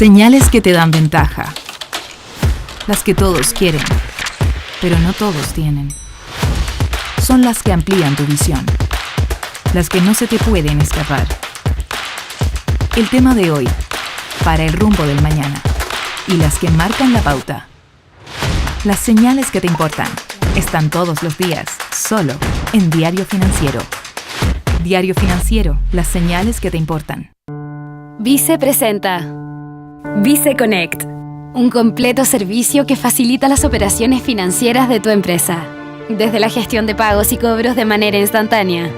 Señales que te dan ventaja. Las que todos quieren, pero no todos tienen. Son las que amplían tu visión. Las que no se te pueden escapar. El tema de hoy, para el rumbo del mañana. Y las que marcan la pauta. Las señales que te importan están todos los días, solo en Diario Financiero. Diario Financiero, las señales que te importan. Vice presenta Vice Connect, un completo servicio que facilita las operaciones financieras de tu empresa, desde la gestión de pagos y cobros de manera instantánea,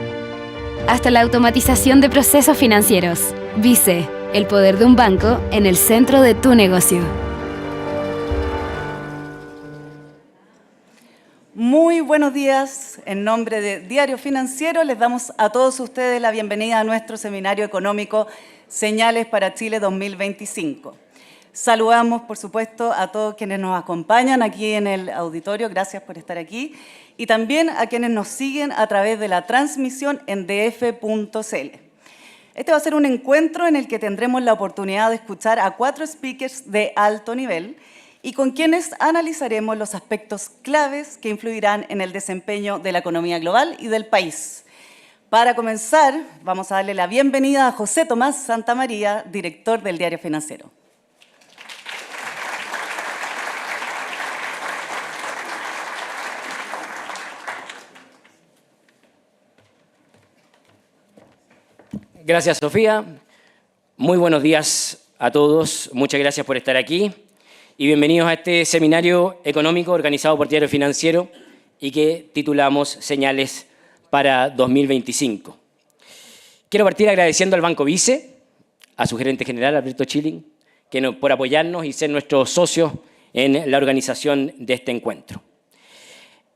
hasta la automatización de procesos financieros. Vice, el poder de un banco en el centro de tu negocio. Muy buenos días. En nombre de Diario Financiero les damos a todos ustedes la bienvenida a nuestro seminario económico Señales para Chile 2025. Saludamos, por supuesto, a todos quienes nos acompañan aquí en el auditorio. Gracias por estar aquí. Y también a quienes nos siguen a través de la transmisión en df.cl. Este va a ser un encuentro en el que tendremos la oportunidad de escuchar a 4 speakers de alto nivel y con quienes analizaremos los aspectos claves que influirán en el desempeño de la economía global y del país. Para comenzar, vamos a darle la bienvenida a José Tomás Santamaría, director del Diario Financiero. Gracias, Sofía. Muy buenos días a todos. Muchas gracias por estar aquí y bienvenidos a este seminario económico organizado por Diario Financiero y que titulamos Señales para 2025. Quiero partir agradeciendo al Banco Vice, a su gerente general, Alberto Chilling, por apoyarnos y ser nuestros socios en la organización de este encuentro.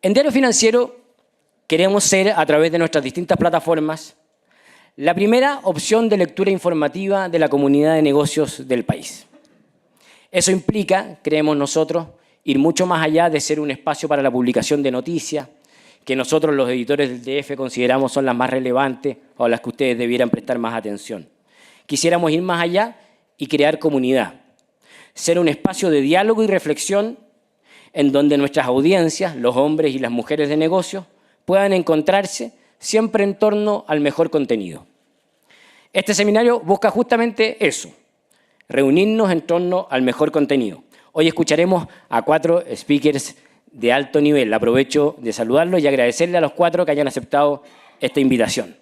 En Diario Financiero queremos ser, a través de nuestras distintas plataformas, la primera opción de lectura informativa de la comunidad de negocios del país. Eso implica, creemos nosotros, ir mucho más allá de ser un espacio para la publicación de noticias, que nosotros los editores del DF consideramos son las más relevantes o las que ustedes debieran prestar más atención. Quisiéramos ir más allá y crear comunidad, ser un espacio de diálogo y reflexión en donde nuestras audiencias, los hombres y las mujeres de negocios, puedan encontrarse siempre en torno al mejor contenido. Este seminario busca justamente eso, reunirnos en torno al mejor contenido. Hoy escucharemos a 4 speakers de alto nivel. Aprovecho de saludarlos y agradecerle a los 4 que hayan aceptado esta invitación.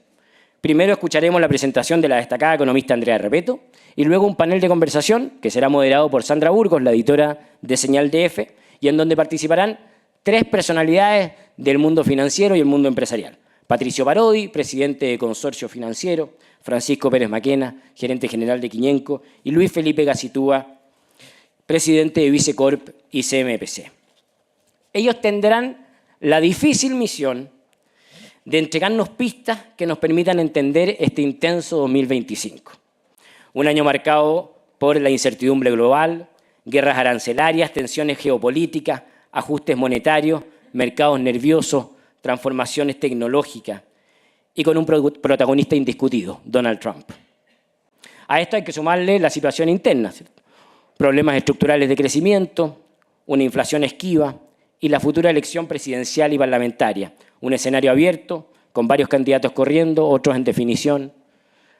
Primero escucharemos la presentación de la destacada economista Andrea Repetto y luego un panel de conversación que será moderado por Sandra Burgos, la editora de Señal DF, y en donde participarán 3 personalidades del mundo financiero y el mundo empresarial. Patricio Parodi, presidente de Consorcio Financiero, Francisco Pérez Maquena, gerente general de Quiñenco, y Luis Felipe Gacitúa, presidente de Vicecorp y CMPC. Ellos tendrán la difícil misión de entregarnos pistas que nos permitan entender este intenso 2025. Un año marcado por la incertidumbre global, guerras arancelarias, tensiones geopolíticas, ajustes monetarios, mercados nerviosos, transformaciones tecnológicas y con un protagonista indiscutido, Donald Trump. A esto hay que sumarle la situación interna, ¿cierto? Problemas estructurales de crecimiento, una inflación esquiva y la futura elección presidencial y parlamentaria. Un escenario abierto, con varios candidatos corriendo, otros en definición.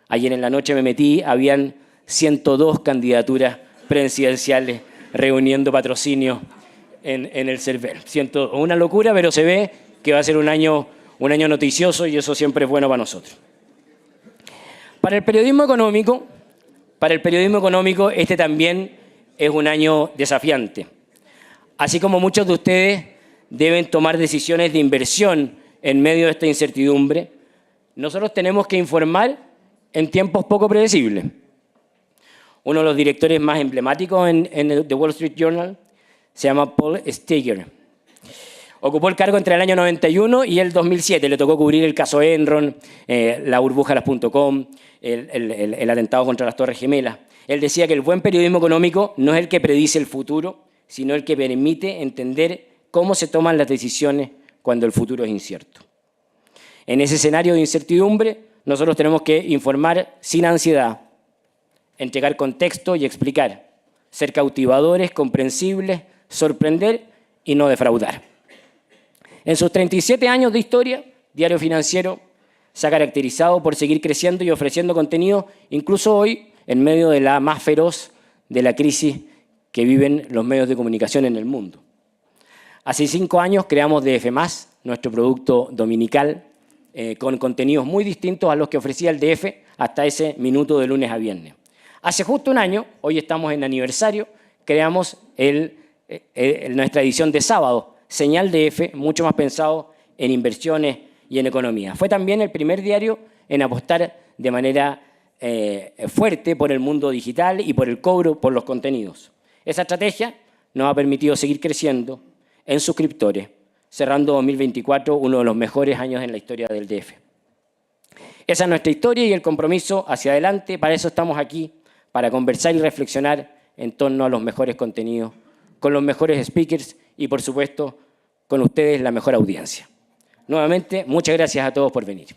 Ayer en la noche me metí, habían 102 candidaturas presidenciales reuniendo patrocinio en el CERVEL. Una locura, pero se ve que va a ser un año noticioso y eso siempre es bueno para nosotros. Para el periodismo económico, este también es un año desafiante. Así como muchos de ustedes deben tomar decisiones de inversión en medio de esta incertidumbre, nosotros tenemos que informar en tiempos poco predecibles. Uno de los directores más emblemáticos en The Wall Street Journal se llama Paul Steger. Ocupó el cargo entre el año 91 y el 2007. Le tocó cubrir el caso Enron, la burbuja de las .com, el atentado contra las Torres Gemelas. Él decía que el buen periodismo económico no es el que predice el futuro, sino el que permite entender cómo se toman las decisiones cuando el futuro es incierto. En ese escenario de incertidumbre, nosotros tenemos que informar sin ansiedad, entregar contexto y explicar ser cautivadores, comprensibles, sorprender y no defraudar. En sus 37 años de historia, Diario Financiero se ha caracterizado por seguir creciendo y ofreciendo contenido, incluso hoy, en medio de la más feroz de la crisis que viven los medios de comunicación en el mundo. Hace 5 años creamos DF+, nuestro producto dominical, con contenidos muy distintos a los que ofrecía el DF hasta ese minuto de lunes a viernes. Hace justo un año, hoy estamos en aniversario, creamos nuestra edición de sábado, Señal DF, mucho más pensado en inversiones y en economía. Fue también el primer diario en apostar de manera fuerte por el mundo digital y por el cobro por los contenidos. Esa estrategia nos ha permitido seguir creciendo en suscriptores, cerrando 2024 uno de los mejores años en la historia del DF. Esa es nuestra historia y el compromiso hacia adelante. Para eso estamos aquí, para conversar y reflexionar en torno a los mejores contenidos, con los mejores speakers y, por supuesto, con ustedes, la mejor audiencia. Nuevamente, muchas gracias a todos por venir.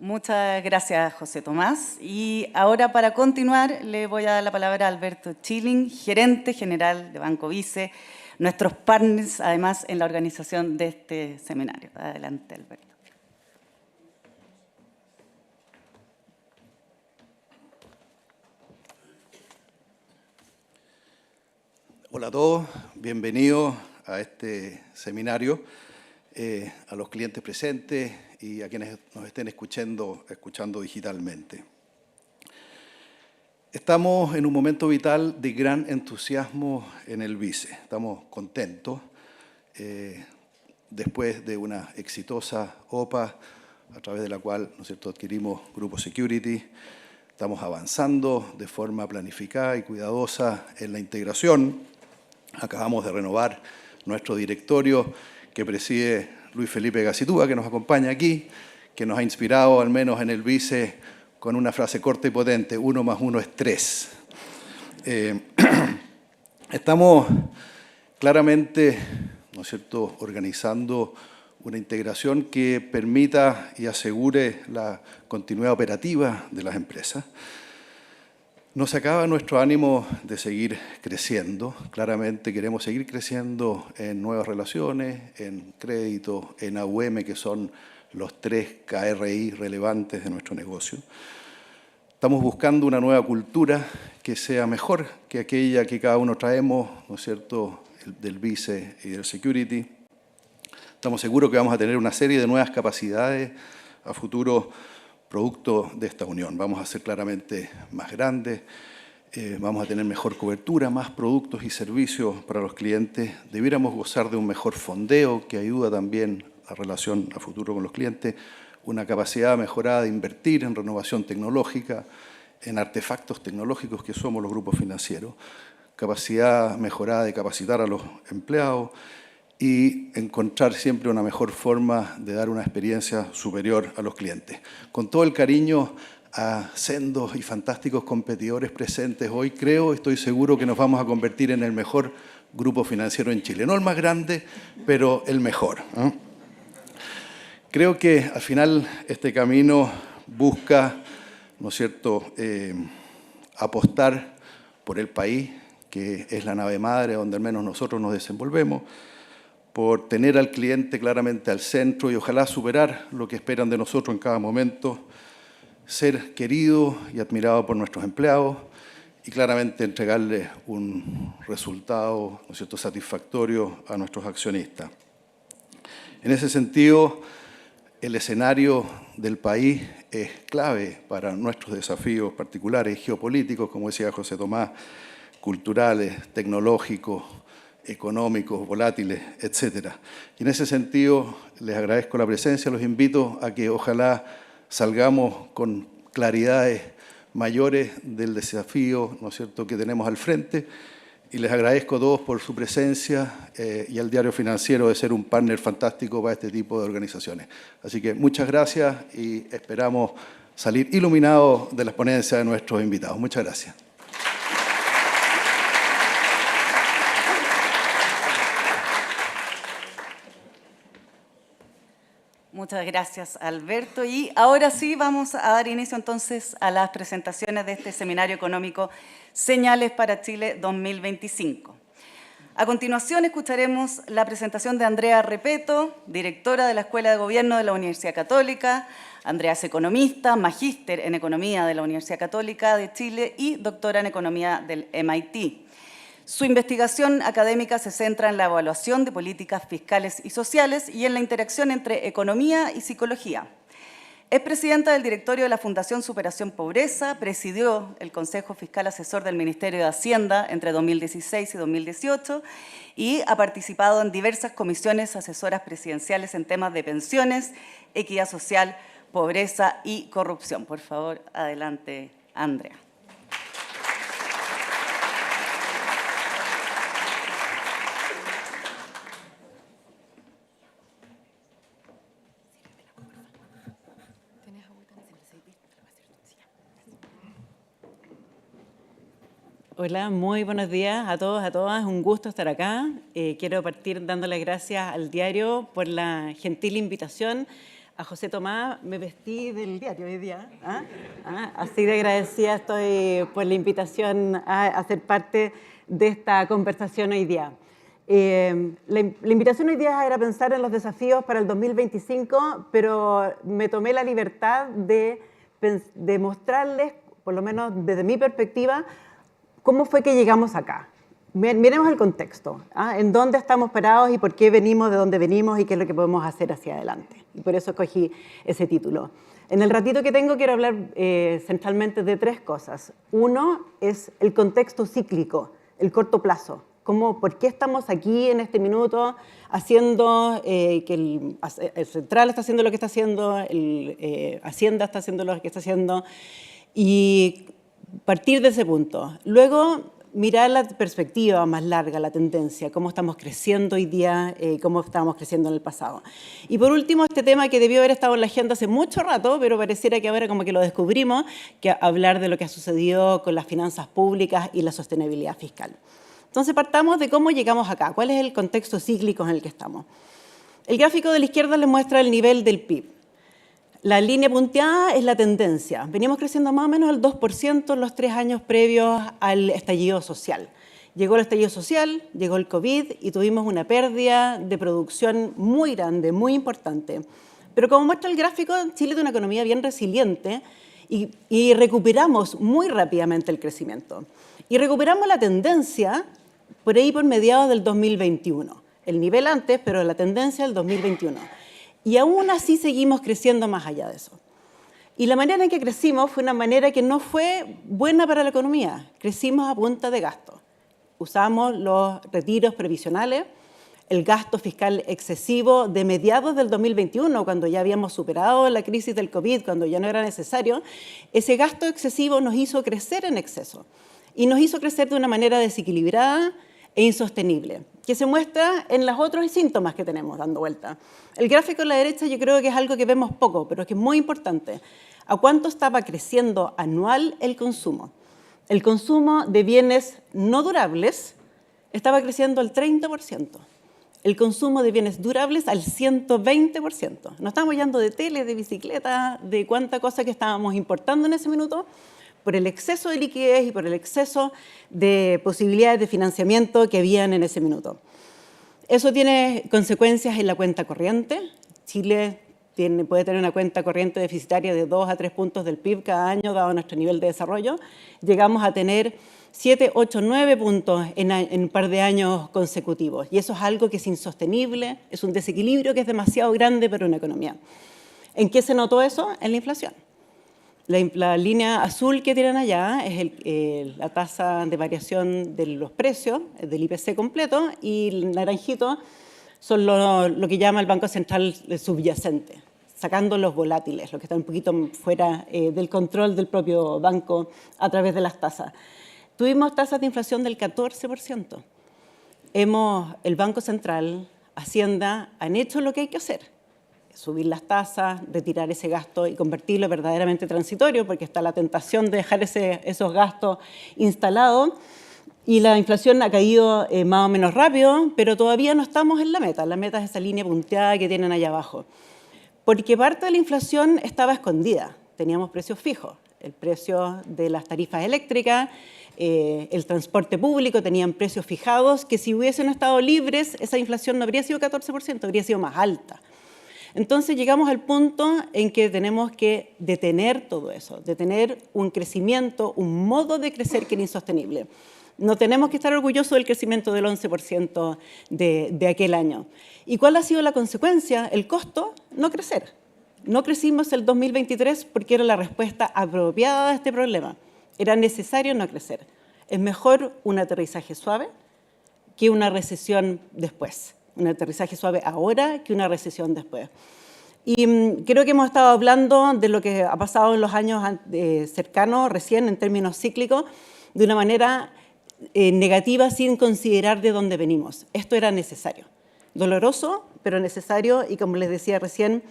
Muchas gracias, José Tomás. Y ahora, para continuar, le voy a dar la palabra a Alberto Chilling, gerente general de Banco Vice, nuestros partners, además, en la organización de este seminario. Adelante, Alberto. Hola a todos, bienvenidos a este seminario, a los clientes presentes y a quienes nos estén escuchando digitalmente. Estamos en un momento vital de gran entusiasmo en el Vice. Estamos contentos después de una exitosa OPA a través de la cual, ¿no es cierto?, adquirimos Grupo Security. Estamos avanzando de forma planificada y cuidadosa en la integración. Acabamos de renovar nuestro directorio que preside Luis Felipe Gacitúa, que nos acompaña aquí, que nos ha inspirado, al menos en el Vice, con una frase corta y potente: 1 más 1 es 3. Estamos claramente, ¿no es cierto?, organizando una integración que permita y asegure la continuidad operativa de las empresas. No se acaba nuestro ánimo de seguir creciendo. Claramente queremos seguir creciendo en nuevas relaciones, en crédito, en AUM, que son los 3 KRI relevantes de nuestro negocio. Estamos buscando una nueva cultura que sea mejor que aquella que cada uno traemos, ¿no es cierto?, del Vice y del Security. Estamos seguros que vamos a tener una serie de nuevas capacidades a futuro producto de esta unión. Vamos a ser claramente más grandes, vamos a tener mejor cobertura, más productos y servicios para los clientes. Debiéramos gozar de un mejor fondeo que ayuda también a relación a futuro con los clientes, una capacidad mejorada de invertir en renovación tecnológica, en artefactos tecnológicos que somos los grupos financieros, capacidad mejorada de capacitar a los empleados y encontrar siempre una mejor forma de dar una experiencia superior a los clientes. Con todo el cariño a sendos y fantásticos competidores presentes hoy, estoy seguro que nos vamos a convertir en el mejor grupo financiero en Chile. No el más grande, pero el mejor, ¿eh? Creo que al final este camino busca, ¿no es cierto?, apostar por el país, que es la nave madre donde al menos nosotros nos desenvolvemos, por tener al cliente claramente al centro y ojalá superar lo que esperan de nosotros en cada momento, ser querido y admirado por nuestros empleados y claramente entregarles un resultado, ¿no es cierto?, satisfactorio a nuestros accionistas. En ese sentido, el escenario del país es clave para nuestros desafíos particulares, geopolíticos, como decía José Tomás, culturales, tecnológicos, económicos, volátiles, etc. Y en ese sentido, les agradezco la presencia, los invito a que ojalá salgamos con claridades mayores del desafío, ¿no es cierto?, que tenemos al frente, y les agradezco a todos por su presencia y al Diario Financiero de ser un partner fantástico para este tipo de organizaciones. Así que muchas gracias y esperamos salir iluminados de las ponencias de nuestros invitados. Muchas gracias. Muchas gracias, Alberto. Y ahora sí vamos a dar inicio entonces a las presentaciones de este seminario económico Señales para Chile 2025. A continuación escucharemos la presentación de Andrea Repeto, directora de la Escuela de Gobierno de la Universidad Católica. Andrea es economista, magíster en Economía de la Universidad Católica de Chile y doctora en Economía del MIT. Su investigación académica se centra en la evaluación de políticas fiscales y sociales y en la interacción entre economía y psicología. Es presidenta del directorio de la Fundación Superación Pobreza, presidió el Consejo Fiscal Asesor del Ministerio de Hacienda entre 2016 y 2018 y ha participado en diversas comisiones asesoras presidenciales en temas de pensiones, equidad social, pobreza y corrupción. Por favor, adelante, Andrea. Hola, muy buenos días a todos, a todas. Un gusto estar acá. Quiero partir dándole gracias al diario por la gentil invitación. A José Tomás, me vestí del diario hoy día. Así de agradecida estoy por la invitación a ser parte de esta conversación hoy día. La invitación hoy día era pensar en los desafíos para el 2025, pero me tomé la libertad de mostrarles, por lo menos desde mi perspectiva, cómo fue que llegamos acá. Miremos el contexto, en dónde estamos parados y por qué venimos, de dónde venimos y qué es lo que podemos hacer hacia adelante. Y por eso escogí ese título. En el ratito que tengo quiero hablar centralmente de tres cosas. Uno es el contexto cíclico, el corto plazo. ¿Por qué estamos aquí en este minuto haciendo que el Central está haciendo lo que está haciendo, Hacienda está haciendo lo que está haciendo? Y partir de ese punto. Luego, mirar la perspectiva más larga, la tendencia, cómo estamos creciendo hoy día, cómo estábamos creciendo en el pasado. Y por último, este tema que debió haber estado en la agenda hace mucho rato, pero pareciera que ahora como que lo descubrimos, que hablar de lo que ha sucedido con las finanzas públicas y la sostenibilidad fiscal. Entonces, partamos de cómo llegamos acá, cuál es el contexto cíclico en el que estamos. El gráfico de la izquierda les muestra el nivel del PIB. La línea punteada es la tendencia. Veníamos creciendo más o menos el 2% en los 3 años previos al estallido social. Llegó el estallido social, llegó el COVID y tuvimos una pérdida de producción muy grande, muy importante. Pero como muestra el gráfico, Chile tiene una economía bien resiliente y recuperamos muy rápidamente el crecimiento. Y recuperamos la tendencia por ahí por mediados del 2021. El nivel antes, pero la tendencia del 2021. Y aún así seguimos creciendo más allá de eso. Y la manera en que crecimos fue una manera que no fue buena para la economía. Crecimos a punta de gasto. Usamos los retiros previsionales, el gasto fiscal excesivo de mediados del 2021, cuando ya habíamos superado la crisis del COVID, cuando ya no era necesario. Ese gasto excesivo nos hizo crecer en exceso. Y nos hizo crecer de una manera desequilibrada e insostenible, que se muestra en los otros síntomas que tenemos dando vuelta. El gráfico a la derecha yo creo que es algo que vemos poco, pero que es muy importante. ¿A cuánto estaba creciendo anual el consumo? El consumo de bienes no durables estaba creciendo al 30%. El consumo de bienes durables al 120%. No estamos hablando de tele, de bicicleta, de cuánta cosa que estábamos importando en ese minuto, por el exceso de liquidez y por el exceso de posibilidades de financiamiento que habían en ese minuto. Eso tiene consecuencias en la cuenta corriente. Chile puede tener una cuenta corriente deficitaria de 2 a 3 puntos del PIB cada año, dado nuestro nivel de desarrollo. Llegamos a tener 7, 8, 9 puntos en un par de años consecutivos. Y eso es algo que es insostenible, es un desequilibrio que es demasiado grande para una economía. ¿En qué se notó eso? En la inflación. La línea azul que tienen allá es la tasa de variación de los precios del IPC completo y el naranjito son lo que llama el Banco Central subyacente, sacando los volátiles, lo que está un poquito fuera del control del propio banco a través de las tasas. Tuvimos tasas de inflación del 14%. El Banco Central, Hacienda, han hecho lo que hay que hacer. Subir las tasas, retirar ese gasto y convertirlo verdaderamente transitorio, porque está la tentación de dejar esos gastos instalados. Y la inflación ha caído más o menos rápido, pero todavía no estamos en la meta. La meta es esa línea punteada que tienen allá abajo. Porque parte de la inflación estaba escondida. Teníamos precios fijos, el precio de las tarifas eléctricas, el transporte público tenían precios fijados que si hubiesen estado libres, esa inflación no habría sido 14%, habría sido más alta. Entonces llegamos al punto en que tenemos que detener todo eso, detener un crecimiento, un modo de crecer que era insostenible. No tenemos que estar orgullosos del crecimiento del 11% de aquel año. ¿Y cuál ha sido la consecuencia? El costo, no crecer. No crecimos el 2023 porque era la respuesta apropiada a este problema. Era necesario no crecer. Es mejor un aterrizaje suave que una recesión después. Un aterrizaje suave ahora que una recesión después. Y creo que hemos estado hablando de lo que ha pasado en los años cercanos, recién, en términos cíclicos, de una manera negativa sin considerar de dónde venimos. Esto era necesario. Doloroso, pero necesario, y como les decía recién,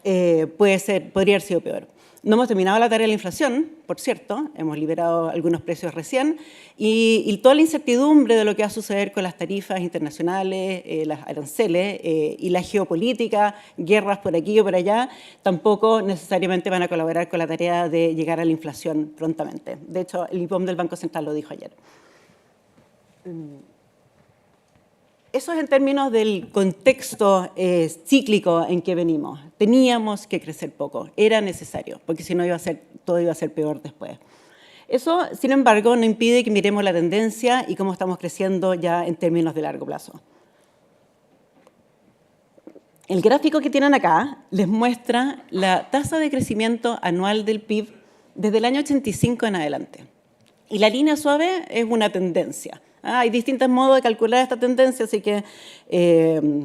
podría haber sido peor. No hemos terminado la tarea de la inflación, por cierto, hemos liberado algunos precios recién, y toda la incertidumbre de lo que va a suceder con las tarifas internacionales, las aranceles y la geopolítica, guerras por aquí o por allá, tampoco necesariamente van a colaborar con la tarea de llegar a la inflación prontamente. De hecho, el IPOM del Banco Central lo dijo ayer. Eso es en términos del contexto cíclico en que venimos. Teníamos que crecer poco, era necesario, porque si no todo iba a ser peor después. Eso, sin embargo, no impide que miremos la tendencia y cómo estamos creciendo ya en términos de largo plazo. El gráfico que tienen acá les muestra la tasa de crecimiento anual del PIB desde el año 85 en adelante. Y la línea suave es una tendencia. Hay distintos modos de calcular esta tendencia, así que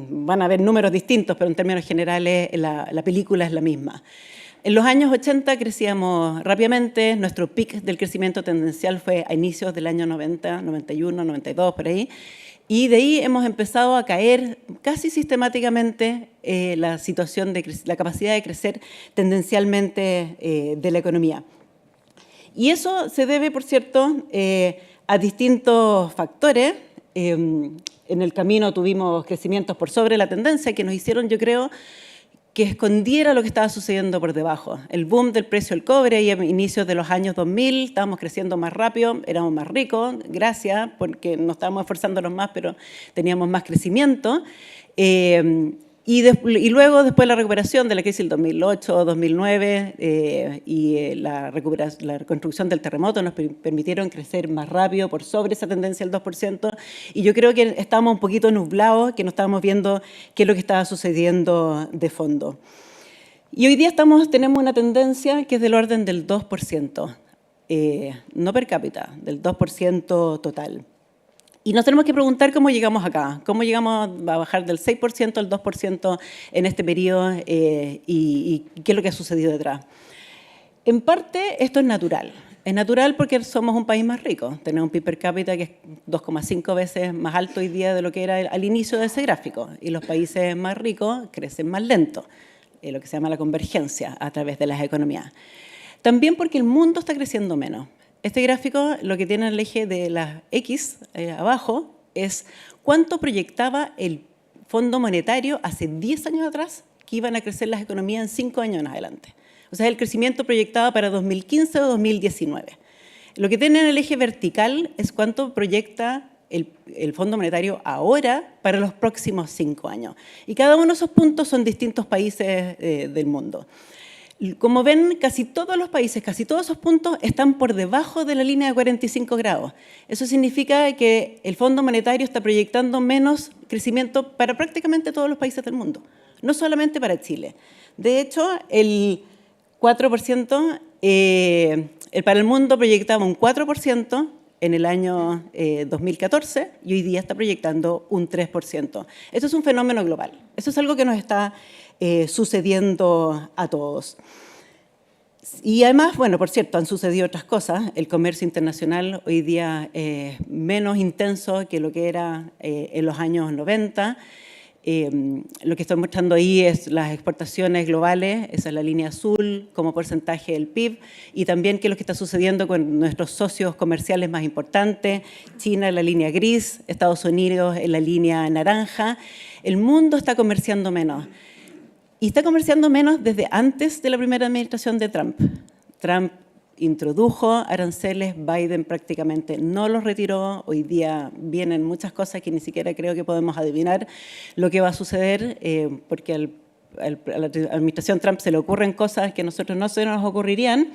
van a haber números distintos, pero en términos generales la película es la misma. En los años 80 crecíamos rápidamente, nuestro pic del crecimiento tendencial fue a inicios del año 90, 91, 92, por ahí, y de ahí hemos empezado a caer casi sistemáticamente la situación de la capacidad de crecer tendencialmente de la economía. Y eso se debe, por cierto, a distintos factores. En el camino tuvimos crecimientos por sobre la tendencia que nos hicieron, yo creo, que escondiera lo que estaba sucediendo por debajo. El boom del precio del cobre y a inicios de los años 2000 estábamos creciendo más rápido, éramos más ricos, gracias, porque no estábamos esforzándonos más, pero teníamos más crecimiento. Y luego, después de la recuperación de la crisis del 2008, 2009 y la reconstrucción del terremoto nos permitieron crecer más rápido por sobre esa tendencia del 2%. Y yo creo que estábamos un poquito nublados, que no estábamos viendo qué es lo que estaba sucediendo de fondo. Y hoy día tenemos una tendencia que es del orden del 2%, no per cápita, del 2% total. Y nos tenemos que preguntar cómo llegamos acá, cómo llegamos a bajar del 6% al 2% en este periodo y qué es lo que ha sucedido detrás. En parte esto es natural. Es natural porque somos un país más rico. Tenemos un PIB per cápita que es 2,5 veces más alto hoy día de lo que era al inicio de ese gráfico. Y los países más ricos crecen más lento, lo que se llama la convergencia a través de las economías. También porque el mundo está creciendo menos. Este gráfico, lo que tiene el eje de las X abajo, es cuánto proyectaba el Fondo Monetario hace 10 años atrás que iban a crecer las economías en 5 años en adelante. O sea, el crecimiento proyectado para 2015 o 2019. Lo que tiene en el eje vertical es cuánto proyecta el Fondo Monetario ahora para los próximos 5 años. Y cada uno de esos puntos son distintos países del mundo. Como ven, casi todos los países, casi todos esos puntos están por debajo de la línea de 45 grados. Eso significa que el Fondo Monetario está proyectando menos crecimiento para prácticamente todos los países del mundo, no solamente para Chile. De hecho, el 4%, para el mundo proyectaba un 4% en el año 2014 y hoy día está proyectando un 3%. Esto es un fenómeno global. Eso es algo que nos está sucediendo a todos. Y además, bueno, por cierto, han sucedido otras cosas. El comercio internacional hoy día es menos intenso que lo que era en los años 90. Lo que estoy mostrando ahí es las exportaciones globales, esa es la línea azul como porcentaje del PIB, y también qué es lo que está sucediendo con nuestros socios comerciales más importantes, China en la línea gris, Estados Unidos en la línea naranja. El mundo está comerciando menos. Y está comerciando menos desde antes de la primera administración de Trump. Trump introdujo aranceles, Biden prácticamente no los retiró. Hoy día vienen muchas cosas que ni siquiera creo que podemos adivinar lo que va a suceder, porque a la administración Trump se le ocurren cosas que a nosotros no se nos ocurrirían,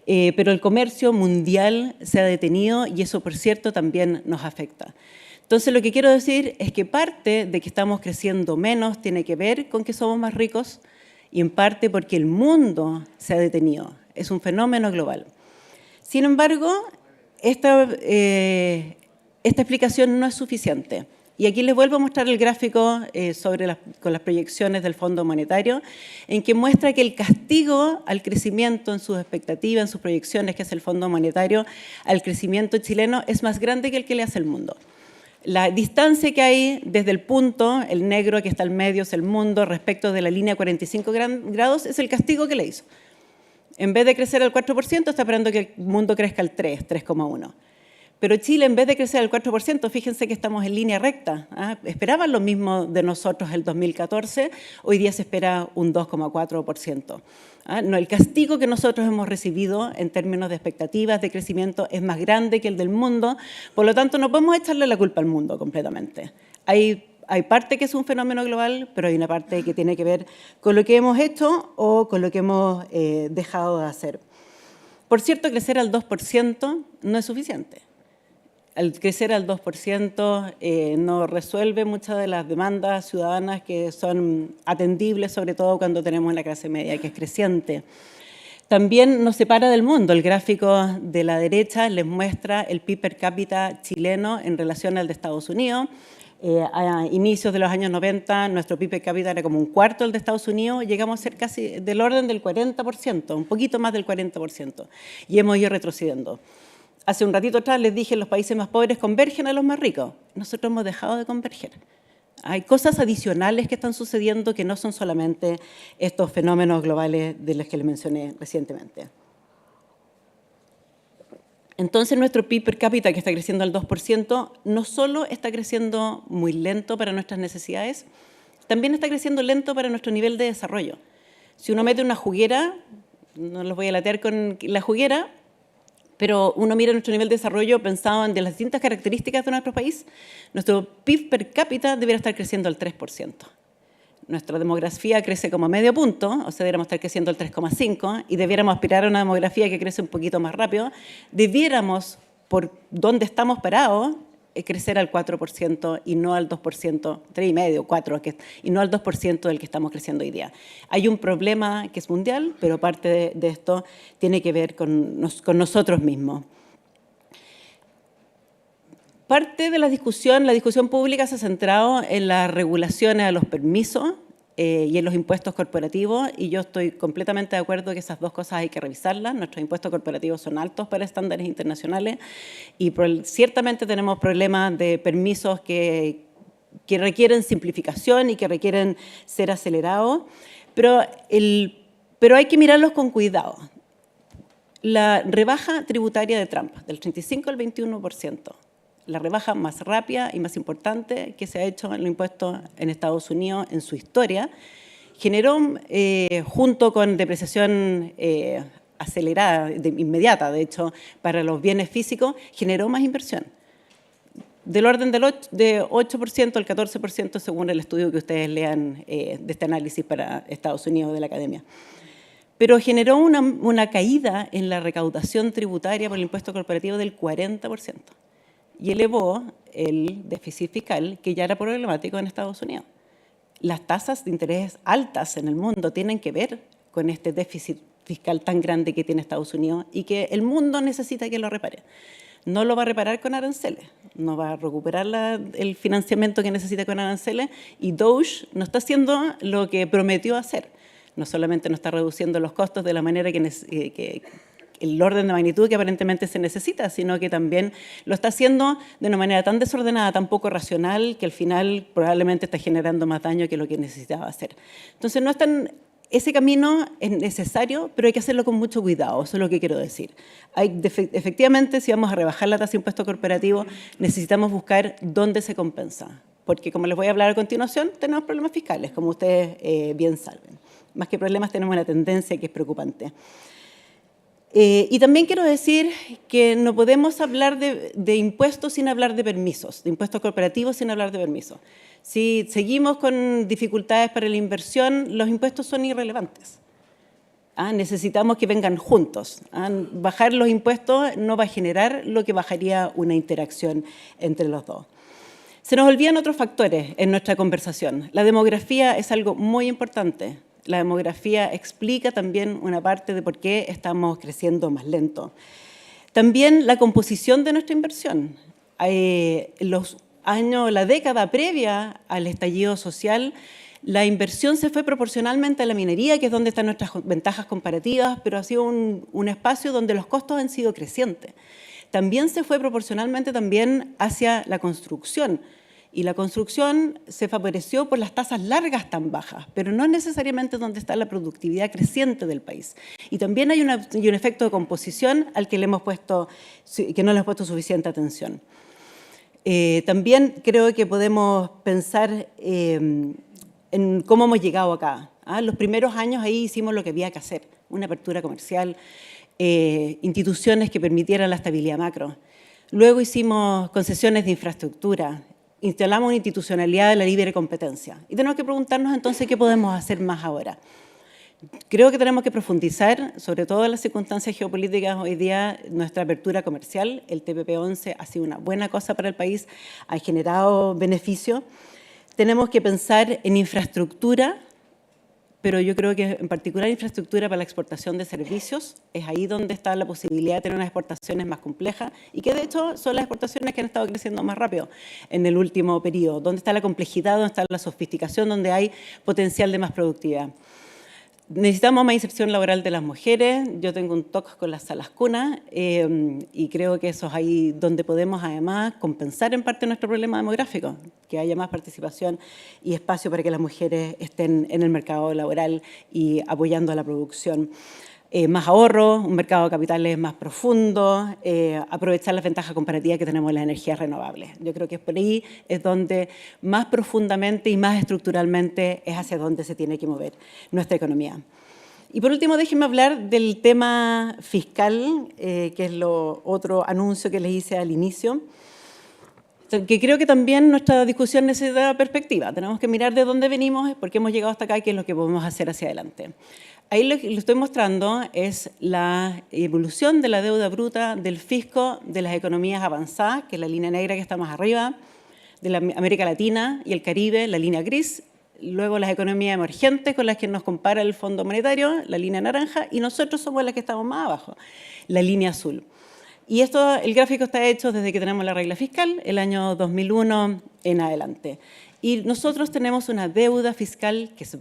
pero el comercio mundial se ha detenido y eso, por cierto, también nos afecta. Entonces, lo que quiero decir es que parte de que estamos creciendo menos tiene que ver con que somos más ricos y en parte porque el mundo se ha detenido. Es un fenómeno global. Sin embargo, esta explicación no es suficiente. Y aquí les vuelvo a mostrar el gráfico con las proyecciones del Fondo Monetario, en que muestra que el castigo al crecimiento en sus expectativas, en sus proyecciones, que es el Fondo Monetario, al crecimiento chileno, es más grande que el que le hace el mundo. La distancia que hay desde el punto, el negro que está al medio es el mundo, respecto de la línea 45 grados, es el castigo que le hizo. En vez de crecer al 4%, está esperando que el mundo crezca al 3,1%. Pero Chile, en vez de crecer al 4%, fíjense que estamos en línea recta. Esperaban lo mismo de nosotros el 2014, hoy día se espera un 2,4%. No, el castigo que nosotros hemos recibido en términos de expectativas de crecimiento es más grande que el del mundo, por lo tanto no podemos echarle la culpa al mundo completamente. Hay parte que es un fenómeno global, pero hay una parte que tiene que ver con lo que hemos hecho o con lo que hemos dejado de hacer. Por cierto, crecer al 2% no es suficiente. Al crecer al 2% no resuelve muchas de las demandas ciudadanas que son atendibles, sobre todo cuando tenemos una clase media que es creciente. También nos separa del mundo. El gráfico de la derecha les muestra el PIB per cápita chileno en relación al de Estados Unidos. A inicios de los años 90, nuestro PIB per cápita era como un cuarto del de Estados Unidos, llegamos a ser casi del orden del 40%, un poquito más del 40%, y hemos ido retrocediendo. Hace un ratito atrás les dije, los países más pobres convergen a los más ricos. Nosotros hemos dejado de converger. Hay cosas adicionales que están sucediendo que no son solamente estos fenómenos globales de los que les mencioné recientemente. Entonces, nuestro PIB per cápita, que está creciendo al 2%, no solo está creciendo muy lento para nuestras necesidades, también está creciendo lento para nuestro nivel de desarrollo. Si uno mete una juguera, no los voy a latear con la juguera, pero uno mira nuestro nivel de desarrollo pensado en las distintas características de nuestro país, nuestro PIB per cápita debería estar creciendo al 3%. Nuestra demografía crece como medio punto, o sea, deberíamos estar creciendo al 3,5% y debiéramos aspirar a una demografía que crece un poquito más rápido. Debiéramos, por donde estamos parados, crecer al 4% y no al 2%, 3,5%, 4%, y no al 2% del que estamos creciendo hoy día. Hay un problema que es mundial, pero parte de esto tiene que ver con nosotros mismos. Parte de la discusión pública se ha centrado en las regulaciones a los permisos y en los impuestos corporativos, y yo estoy completamente de acuerdo que esas dos cosas hay que revisarlas. Nuestros impuestos corporativos son altos para estándares internacionales y ciertamente tenemos problemas de permisos que requieren simplificación y que requieren ser acelerados, pero hay que mirarlos con cuidado. La rebaja tributaria de Trump, del 35 al 21%, la rebaja más rápida y más importante que se ha hecho en los impuestos en Estados Unidos en su historia, generó, junto con depreciación acelerada, inmediata, de hecho, para los bienes físicos, generó más inversión. Del orden de 8% al 14%, según el estudio que ustedes lean de este análisis para Estados Unidos de la Academia. Pero generó una caída en la recaudación tributaria por el impuesto corporativo del 40%. Y elevó el déficit fiscal, que ya era problemático en Estados Unidos. Las tasas de interés altas en el mundo tienen que ver con este déficit fiscal tan grande que tiene Estados Unidos y que el mundo necesita que lo repare. No lo va a reparar con aranceles, no va a recuperar el financiamiento que necesita con aranceles, y DOGE no está haciendo lo que prometió hacer. No solamente no está reduciendo los costos de la manera que el orden de magnitud que aparentemente se necesita, sino que también lo está haciendo de una manera tan desordenada, tan poco racional, que al final probablemente está generando más daño que lo que necesitaba hacer. Entonces, ese camino es necesario, pero hay que hacerlo con mucho cuidado, eso es lo que quiero decir. Efectivamente, si vamos a rebajar la tasa de impuesto corporativo, necesitamos buscar dónde se compensa. porque como les voy a hablar a continuación, tenemos problemas fiscales, como ustedes bien saben. Más que problemas, tenemos una tendencia que es preocupante. Y también quiero decir que no podemos hablar de impuestos sin hablar de permisos, de impuestos corporativos sin hablar de permisos. Si seguimos con dificultades para la inversión, los impuestos son irrelevantes. Necesitamos que vengan juntos. Bajar los impuestos no va a generar lo que bajaría una interacción entre los dos. Se nos olvidan otros factores en nuestra conversación. La demografía es algo muy importante. La demografía explica también una parte de por qué estamos creciendo más lento. También la composición de nuestra inversión. La década previa al estallido social, la inversión se fue proporcionalmente a la minería, que es donde están nuestras ventajas comparativas, pero ha sido un espacio donde los costos han sido crecientes. También se fue proporcionalmente también hacia la construcción, y la construcción se favoreció por las tasas largas tan bajas, pero no necesariamente donde está la productividad creciente del país. Y también hay un efecto de composición al que no le hemos puesto suficiente atención. También creo que podemos pensar en cómo hemos llegado acá. Los primeros años ahí hicimos lo que había que hacer, una apertura comercial, instituciones que permitieran la estabilidad macro. Luego hicimos concesiones de infraestructura, instalamos una institucionalidad de la libre competencia. Y tenemos que preguntarnos entonces qué podemos hacer más ahora. Creo que tenemos que profundizar, sobre todo en las circunstancias geopolíticas hoy día, nuestra apertura comercial. El TPP-11 ha sido una buena cosa para el país, ha generado beneficio. Tenemos que pensar en infraestructura, pero yo creo que en particular infraestructura para la exportación de servicios. Es ahí donde está la posibilidad de tener unas exportaciones más complejas y que de hecho son las exportaciones que han estado creciendo más rápido en el último periodo. Donde está la complejidad, donde está la sofisticación, donde hay potencial de más productividad. Necesitamos más inserción laboral de las mujeres. Yo tengo un TOC con las salas cuna y creo que eso es ahí donde podemos además compensar en parte nuestro problema demográfico, que haya más participación y espacio para que las mujeres estén en el mercado laboral y apoyando a la producción. Más ahorro, un mercado de capitales más profundo, aprovechar las ventajas comparativas que tenemos en las energías renovables. Yo creo que es por ahí es donde más profundamente y más estructuralmente es hacia donde se tiene que mover nuestra economía. Y por último, déjenme hablar del tema fiscal, que es lo otro anuncio que les hice al inicio, que creo que también nuestra discusión necesita perspectiva. Tenemos que mirar de dónde venimos, por qué hemos llegado hasta acá y qué es lo que podemos hacer hacia adelante. Ahí lo que les estoy mostrando es la evolución de la deuda bruta del fisco de las economías avanzadas, que es la línea negra que está más arriba, de la América Latina y el Caribe, la línea gris, luego las economías emergentes con las que nos compara el Fondo Monetario, la línea naranja, y nosotros somos las que estamos más abajo, la línea azul. Y el gráfico está hecho desde que tenemos la regla fiscal, el año 2001 en adelante. Y nosotros tenemos una deuda fiscal que es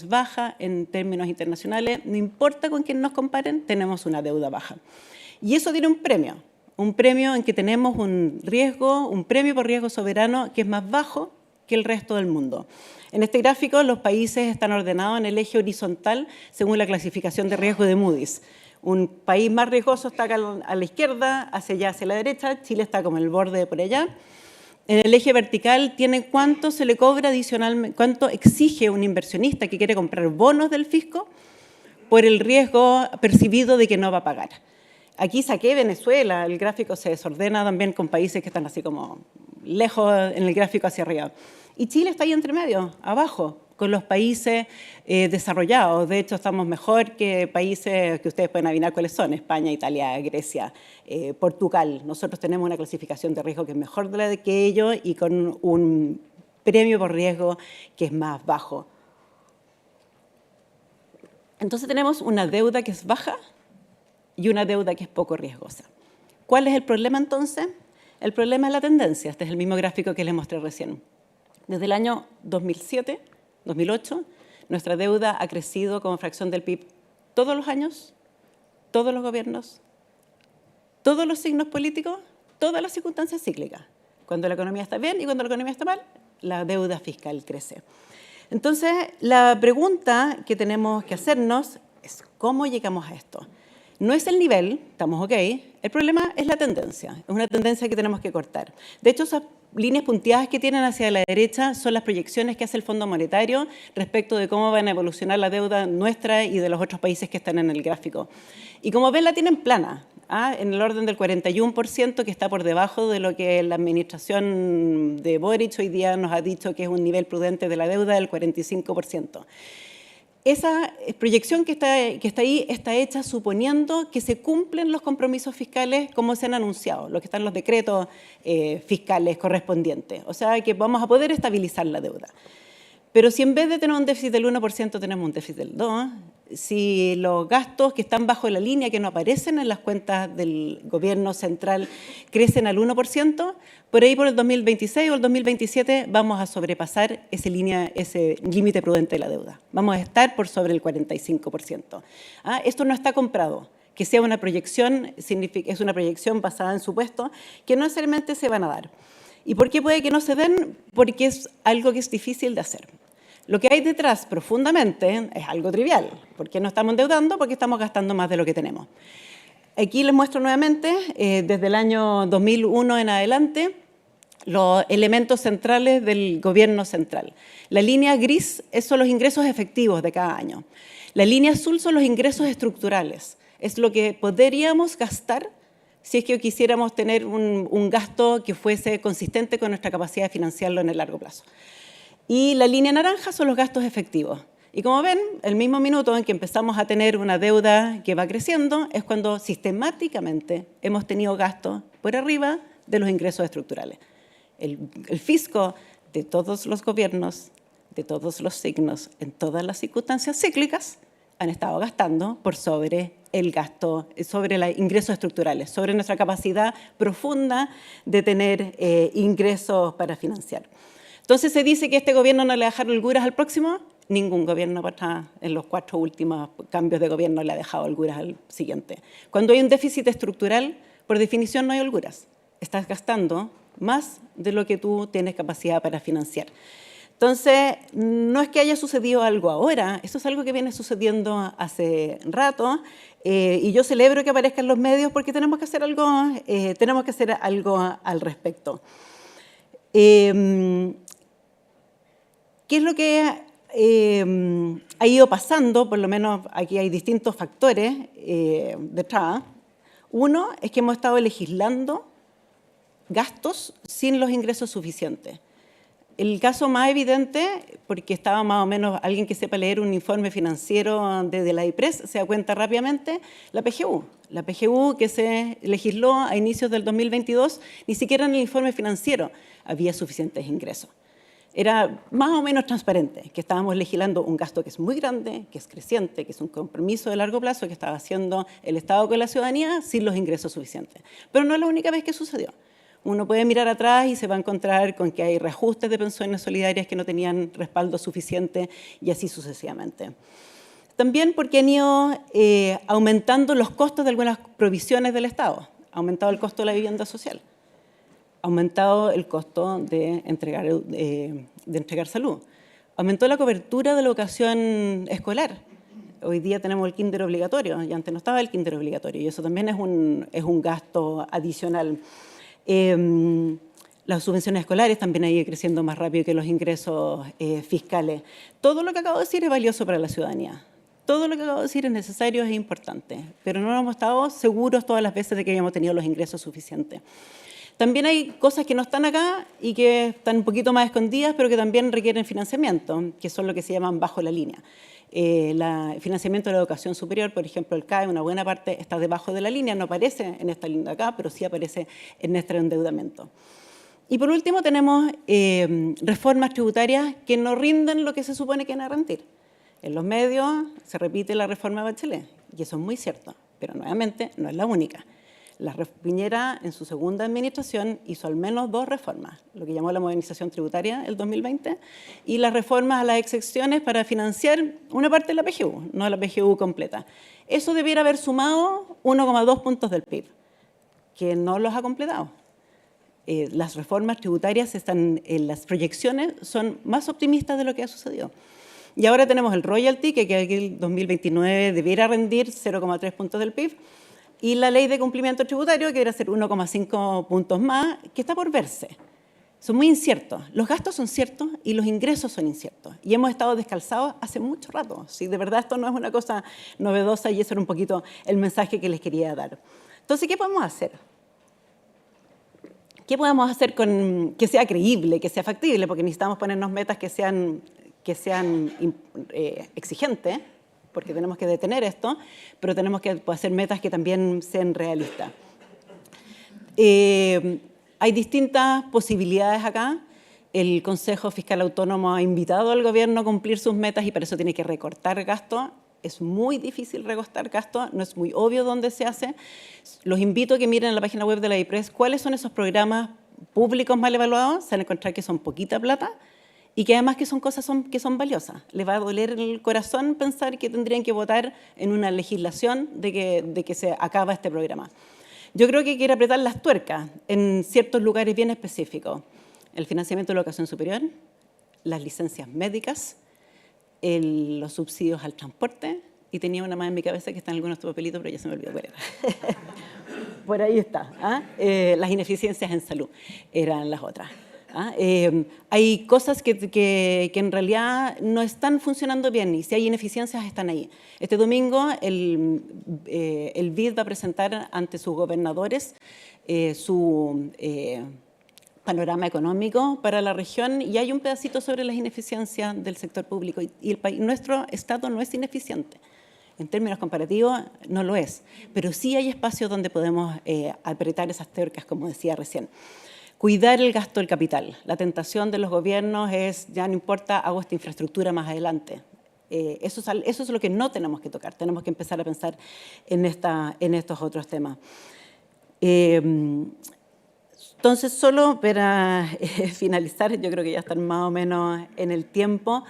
baja en términos internacionales, no importa con quién nos comparen, tenemos una deuda baja. Y eso tiene un premio en que tenemos un premio por riesgo soberano que es más bajo que el resto del mundo. En este gráfico los países están ordenados en el eje horizontal según la clasificación de riesgo de Moody's. Un país más riesgoso está acá a la izquierda, hacia allá, hacia la derecha, Chile está como en el borde de por allá. En el eje vertical tiene cuánto se le cobra adicionalmente, cuánto exige un inversionista que quiere comprar bonos del fisco por el riesgo percibido de que no va a pagar. Aquí saqué Venezuela, el gráfico se desordena también con países que están así como lejos en el gráfico hacia arriba. Y Chile está ahí entre medio, abajo, con los países desarrollados. De hecho, estamos mejor que países que ustedes pueden adivinar cuáles son, España, Italia, Grecia, Portugal. Nosotros tenemos una clasificación de riesgo que es mejor de la que ellos y con un premio por riesgo que es más bajo. Entonces tenemos una deuda que es baja y una deuda que es poco riesgosa. ¿Cuál es el problema entonces? El problema es la tendencia. Este es el mismo gráfico que les mostré recién. Desde el año 2007, 2008, nuestra deuda ha crecido como fracción del PIB todos los años, todos los gobiernos, todos los signos políticos, todas las circunstancias cíclicas. Cuando la economía está bien y cuando la economía está mal, la deuda fiscal crece. Entonces, la pregunta que tenemos que hacernos es ¿cómo llegamos a esto? No es el nivel, estamos ok, el problema es la tendencia, es una tendencia que tenemos que cortar. De hecho, líneas punteadas que tienen hacia la derecha son las proyecciones que hace el Fondo Monetario respecto de cómo van a evolucionar la deuda nuestra y de los otros países que están en el gráfico. Y como ven, la tienen plana, en el orden del 41%, que está por debajo de lo que la administración de Boric hoy día nos ha dicho que es un nivel prudente de la deuda del 45%. Esa proyección que está ahí está hecha suponiendo que se cumplen los compromisos fiscales como se han anunciado, lo que están en los decretos fiscales correspondientes. O sea, que vamos a poder estabilizar la deuda. Pero si en vez de tener un déficit del 1% tenemos un déficit del 2%, si los gastos que están bajo la línea, que no aparecen en las cuentas del gobierno central, crecen al 1%, por ahí por el 2026 o el 2027 vamos a sobrepasar ese límite prudente de la deuda. Vamos a estar por sobre el 45%. Esto no está comprado. Que sea una proyección, es una proyección basada en supuestos que no necesariamente se van a dar. ¿Y por qué puede que no se den? Porque es algo que es difícil de hacer. Lo que hay detrás profundamente es algo trivial. ¿Por qué no estamos endeudando? Porque estamos gastando más de lo que tenemos. Aquí les muestro nuevamente, desde el año 2001 en adelante, los elementos centrales del gobierno central. La línea gris son los ingresos efectivos de cada año. La línea azul son los ingresos estructurales. Es lo que podríamos gastar si es que quisiéramos tener un gasto que fuese consistente con nuestra capacidad de financiarlo en el largo plazo. Y la línea naranja son los gastos efectivos. Y como ven, el mismo minuto en que empezamos a tener una deuda que va creciendo es cuando sistemáticamente hemos tenido gastos por arriba de los ingresos estructurales. El fisco de todos los gobiernos, de todos los signos, en todas las circunstancias cíclicas, han estado gastando por sobre el gasto, sobre los ingresos estructurales, sobre nuestra capacidad profunda de tener ingresos para financiar. Entonces se dice que este gobierno no le va a dejar holguras al próximo. Ningún gobierno en los 4 últimos cambios de gobierno le ha dejado holguras al siguiente. Cuando hay un déficit estructural, por definición no hay holguras. Estás gastando más de lo que tú tienes capacidad para financiar. Entonces, no es que haya sucedido algo ahora, esto es algo que viene sucediendo hace rato, y yo celebro que aparezcan los medios porque tenemos que hacer algo al respecto. ¿Qué es lo que ha ido pasando? Por lo menos aquí hay distintos factores detrás. Uno es que hemos estado legislando gastos sin los ingresos suficientes. El caso más evidente, porque estaba más o menos alguien que sepa leer un informe financiero de la IPRES, se da cuenta rápidamente, la PGU. La PGU que se legisló a inicios del 2022, ni siquiera en el informe financiero había suficientes ingresos. Era más o menos transparente que estábamos legislando un gasto que es muy grande, que es creciente, que es un compromiso de largo plazo que estaba haciendo el Estado con la ciudadanía sin los ingresos suficientes. Pero no es la única vez que sucedió. Uno puede mirar atrás y se va a encontrar con que hay reajustes de pensiones solidarias que no tenían respaldo suficiente y así sucesivamente. También porque han ido aumentando los costos de algunas provisiones del Estado. Ha aumentado el costo de la vivienda social. Ha aumentado el costo de entregar salud. Aumentó la cobertura de la educación escolar. Hoy día tenemos el kinder obligatorio y antes no estaba el kinder obligatorio y eso también es un gasto adicional. Las subvenciones escolares también han ido creciendo más rápido que los ingresos fiscales. Todo lo que acabo de decir es valioso para la ciudadanía. Todo lo que acabo de decir es necesario, es importante, pero no hemos estado seguros todas las veces de que habíamos tenido los ingresos suficientes. También hay cosas que no están acá y que están un poquito más escondidas, pero que también requieren financiamiento, que son lo que se llaman bajo la línea. El financiamiento de la educación superior, por ejemplo, el CAE, una buena parte está debajo de la línea, no aparece en esta línea acá, pero sí aparece en nuestro endeudamiento. Y por último tenemos reformas tributarias que no rinden lo que se supone que van a rendir. En los medios se repite la reforma Bachelet, y eso es muy cierto, pero nuevamente no es la única. Piñera, en su segunda administración, hizo al menos 2 reformas, lo que llamó la modernización tributaria el 2020, y las reformas a las excepciones para financiar una parte de la PGU, no la PGU completa. Eso debiera haber sumado 1,2 puntos del PIB, que no los ha completado. Las reformas tributarias las proyecciones son más optimistas de lo que ha sucedido. Y ahora tenemos el royalty, que el 2029 debiera rendir 0,3 puntos del PIB, y la ley de cumplimiento tributario, que debería ser 1,5 puntos más, que está por verse. son muy inciertos. Los gastos son ciertos y los ingresos son inciertos. Y hemos estado descalzados hace mucho rato. Sí, de verdad esto no es una cosa novedosa y eso era un poquito el mensaje que les quería dar. Entonces, ¿qué podemos hacer? ¿Qué podemos hacer que sea creíble, que sea factible? Porque necesitamos ponernos metas que sean exigentes, porque tenemos que detener esto, pero tenemos que hacer metas que también sean realistas. Hay distintas posibilidades acá. El Consejo Fiscal Autónomo ha invitado al gobierno a cumplir sus metas y para eso tiene que recortar gastos. Es muy difícil recortar gastos, no es muy obvio dónde se hace. Los invito a que miren en la página web de la IPRES cuáles son esos programas públicos mal evaluados. Se van a encontrar que son poquita plata y que además que son cosas que son valiosas. Les va a doler el corazón pensar que tendrían que votar en una legislación de que se acaba este programa. Yo creo que quiere apretar las tuercas en ciertos lugares bien específicos. El financiamiento de la educación superior, las licencias médicas, los subsidios al transporte, y tenía una más en mi cabeza que está en algunos papelitos, pero ya se me olvidó cuál era. Por ahí está. Las ineficiencias en salud eran las otras. Hay cosas que en realidad no están funcionando bien y si hay ineficiencias están ahí. Este domingo el BID va a presentar ante sus gobernadores su panorama económico para la región y hay un pedacito sobre las ineficiencias del sector público y nuestro Estado no es ineficiente. En términos comparativos no lo es, pero sí hay espacios donde podemos apretar esas tuercas, como decía recién. Cuidar el gasto del capital. La tentación de los gobiernos es, ya no importa, hago esta infraestructura más adelante. Eso es lo que no tenemos que tocar. Tenemos que empezar a pensar en estos otros temas. Entonces, solo para finalizar, yo creo que ya están más o menos en el tiempo,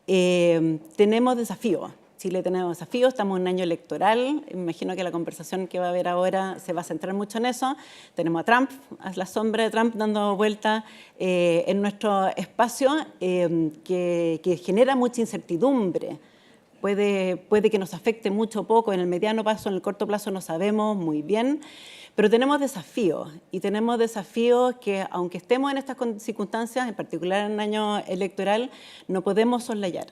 tenemos desafíos. Chile tenemos desafíos, estamos en un año electoral, me imagino que la conversación que va a haber ahora se va a centrar mucho en eso. Tenemos a Trump, a la sombra de Trump dando vuelta en nuestro espacio que genera mucha incertidumbre. Puede que nos afecte mucho o poco, en el mediano plazo, en el corto plazo no sabemos muy bien, pero tenemos desafíos y tenemos desafíos que aunque estemos en estas circunstancias, en particular en un año electoral, no podemos soslayar.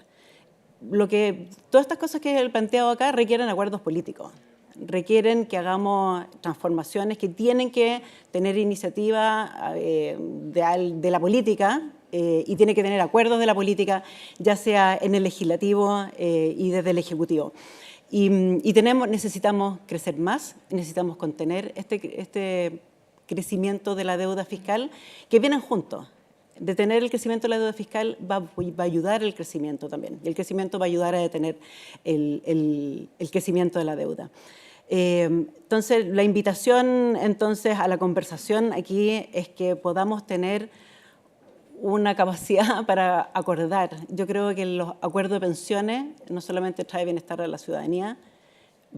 Todas estas cosas que he planteado acá requieren acuerdos políticos, requieren que hagamos transformaciones que tienen que tener iniciativa de la política y tiene que tener acuerdos de la política, ya sea en el legislativo y desde el ejecutivo. Y necesitamos crecer más, necesitamos contener este crecimiento de la deuda fiscal que vienen juntos. Detener el crecimiento de la deuda fiscal va a ayudar al crecimiento también. Y el crecimiento va a ayudar a detener el crecimiento de la deuda. Entonces, la invitación entonces, a la conversación aquí es que podamos tener una capacidad para acordar. Yo creo que los acuerdos de pensiones no solamente trae bienestar a la ciudadanía,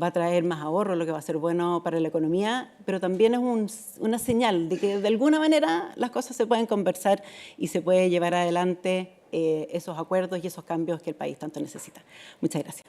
va a traer más ahorro, lo que va a ser bueno para la economía, pero también es una señal de que de alguna manera las cosas se pueden conversar y se puede llevar adelante esos acuerdos y esos cambios que el país tanto necesita. Muchas gracias.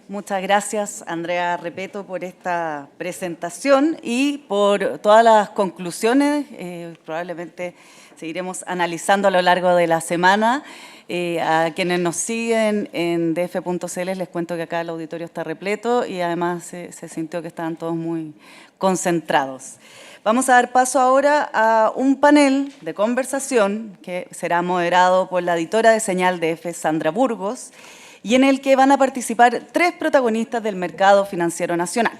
Muchas gracias, Andrea Repetto, por esta presentación y por todas las conclusiones. Probablemente seguiremos analizando a lo largo de la semana. A quienes nos siguen en df.cl les cuento que acá el auditorio está repleto y además se sintió que estaban todos muy concentrados. Vamos a dar paso ahora a un panel de conversación que será moderado por la editora de Señal DF, Sandra Burgos, y en el que van a participar 3 protagonistas del mercado financiero nacional.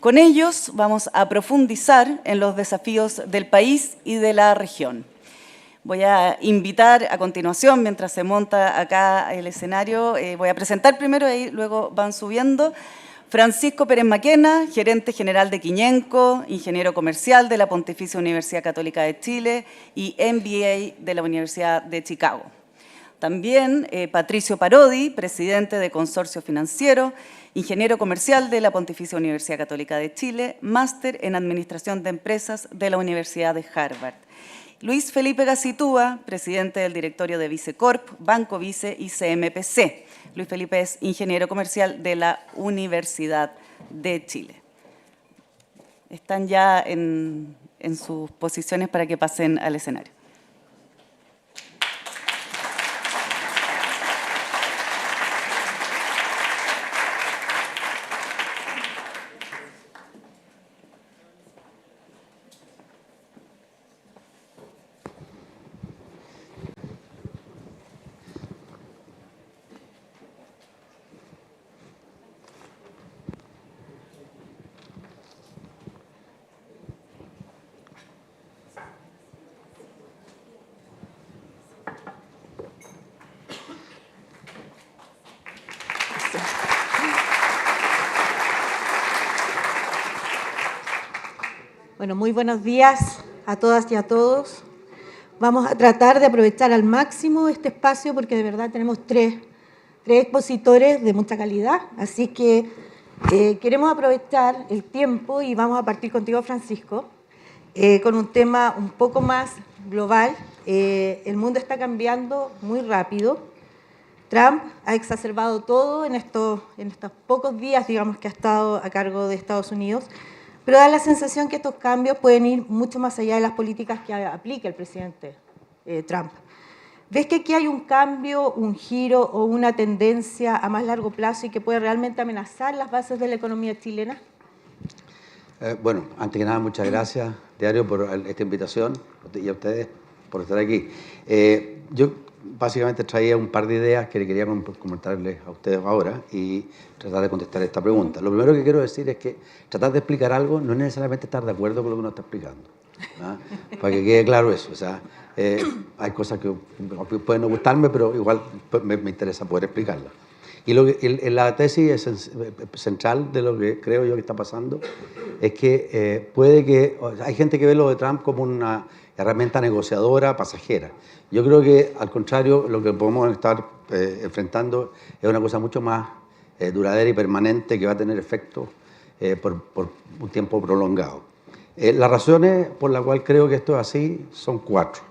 Con ellos vamos a profundizar en los desafíos del país y de la región. Voy a invitar a continuación, mientras se monta acá el escenario, voy a presentar primero y luego van subiendo. Francisco Pérez Maquena, gerente general de Quiñenco, ingeniero comercial de la Pontificia Universidad Católica de Chile y MBA de la Universidad de Chicago. También Patricio Parodi, presidente de Consorcio Financiero, ingeniero comercial de la Pontificia Universidad Católica de Chile, máster en Administración de Empresas de la Universidad de Harvard. Luis Felipe Gacitúa, presidente del directorio de Vicecorp, Banco Vice y CMPC. Luis Felipe es ingeniero comercial de la Universidad de Chile. Están ya en sus posiciones para que pasen al escenario. Bueno, muy buenos días a todas y a todos. Vamos a tratar de aprovechar al máximo este espacio porque de verdad tenemos tres expositores de mucha calidad, así que queremos aprovechar el tiempo y vamos a partir contigo, Francisco, con un tema un poco más global. El mundo está cambiando muy rápido. Trump ha exacerbado todo en estos pocos días, digamos, que ha estado a cargo de Estados Unidos, pero da la sensación que estos cambios pueden ir mucho más allá de las políticas que aplica el presidente Trump. ¿Ves que aquí hay un cambio, un giro o una tendencia a más largo plazo y que puede realmente amenazar las bases de la economía chilena? Bueno, antes que nada, muchas gracias, Diario, por esta invitación y a ustedes por estar aquí. Yo básicamente traía un par de ideas que quería comentarles a ustedes ahora y tratar de contestar esta pregunta. Lo primero que quiero decir es que tratar de explicar algo no es necesariamente estar de acuerdo con lo que uno está explicando, ¿ah? Para que quede claro eso. O sea, hay cosas que pueden no gustarme, pero igual me interesa poder explicarlas. Y la tesis central de lo que creo yo que está pasando es que puede que... hay gente que ve lo de Trump como una herramienta negociadora, pasajera. Yo creo que, al contrario, lo que podemos estar enfrentando es una cosa mucho más duradera y permanente que va a tener efecto por un tiempo prolongado. Las razones por las cuales creo que esto es así son 4.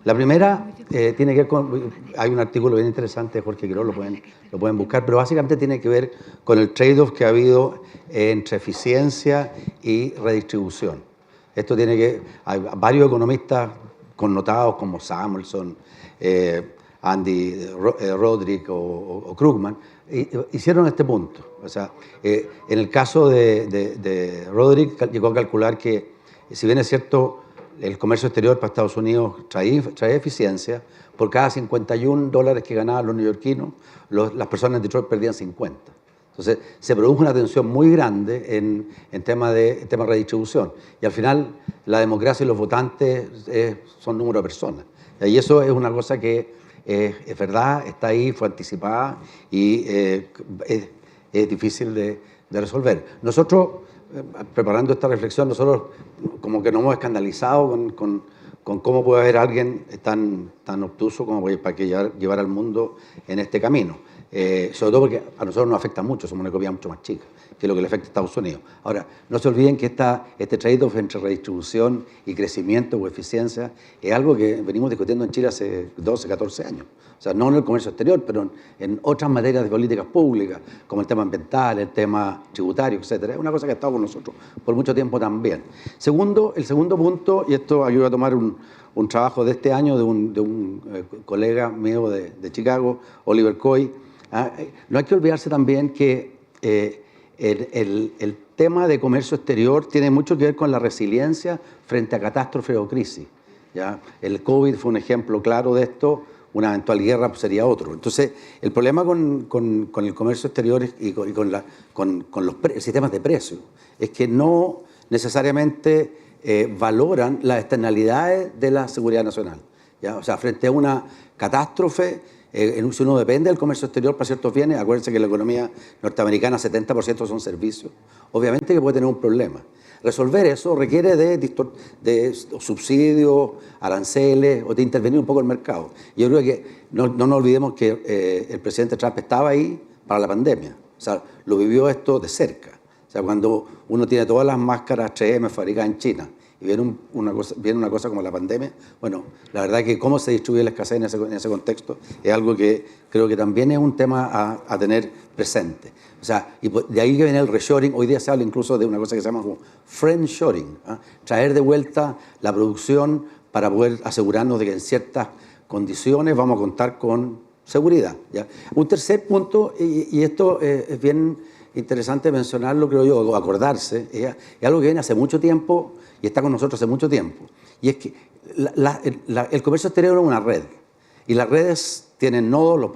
La primera tiene que ver con... hay un artículo bien interesante de Jorge Quirós, lo pueden buscar, pero básicamente tiene que ver con el trade-off que ha habido entre eficiencia y redistribución. Esto tiene que... hay varios economistas connotados como Samuelson, Andy Roderick o Krugman, hicieron este punto. O sea, en el caso de Roderick llegó a calcular que, si bien es cierto, el comercio exterior para Estados Unidos trae eficiencia, por cada $51 que ganaban los neoyorquinos, las personas en Detroit perdían 50. Entonces, se produjo una tensión muy grande en tema de redistribución. Y al final, la democracia y los votantes son número de personas. Y eso es una cosa que es verdad, está ahí, fue anticipada y es difícil de resolver. Nosotros, preparando esta reflexión, nosotros como que nos hemos escandalizado con cómo puede haber alguien tan obtuso como para que llevar al mundo en este camino. Sobre todo porque a nosotros nos afecta mucho, somos una economía mucho más chica que lo que le afecta a Estados Unidos. Ahora, no se olviden que este trade-off entre redistribución y crecimiento o eficiencia es algo que venimos discutiendo en Chile hace 12, 14 años. O sea, no en el comercio exterior, pero en otras materias de políticas públicas, como el tema ambiental, el tema tributario, etcétera. Es una cosa que ha estado con nosotros por mucho tiempo también. El segundo punto, y esto ayuda a tomar un trabajo de este año de un colega mío de Chicago, Oliver Coy. No hay que olvidarse también que el tema de comercio exterior tiene mucho que ver con la resiliencia frente a catástrofes o crisis, ¿ya? El COVID fue un ejemplo claro de esto, una eventual guerra sería otro. Entonces, el problema con el comercio exterior y con los sistemas de precios es que no necesariamente valoran las externalidades de la seguridad nacional, ¿ya? O sea, frente a una catástrofe, Si uno depende del comercio exterior para ciertos bienes, acuérdense que la economía norteamericana 70% son servicios, obviamente que puede tener un problema. Resolver eso requiere de subsidios, aranceles o de intervenir un poco el mercado. Yo creo que no nos olvidemos que el presidente Trump estaba ahí para la pandemia, o sea, lo vivió esto de cerca. O sea, cuando uno tiene todas las máscaras 3M fabricadas en China y viene una cosa como la pandemia, bueno, la verdad es que cómo se distribuye la escasez en ese contexto es algo que creo que también es un tema a tener presente. O sea, y de ahí que viene el reshoring. Hoy día se habla incluso de una cosa que se llama como friendshoring, ¿eh? Traer de vuelta la producción para poder asegurarnos de que en ciertas condiciones vamos a contar con seguridad, ¿ya? Un tercer punto, y esto es bien interesante mencionarlo, creo yo, o acordarse, es algo que viene hace mucho tiempo y está con nosotros hace mucho tiempo. Y es que el comercio exterior es una red. Y las redes tienen nodos,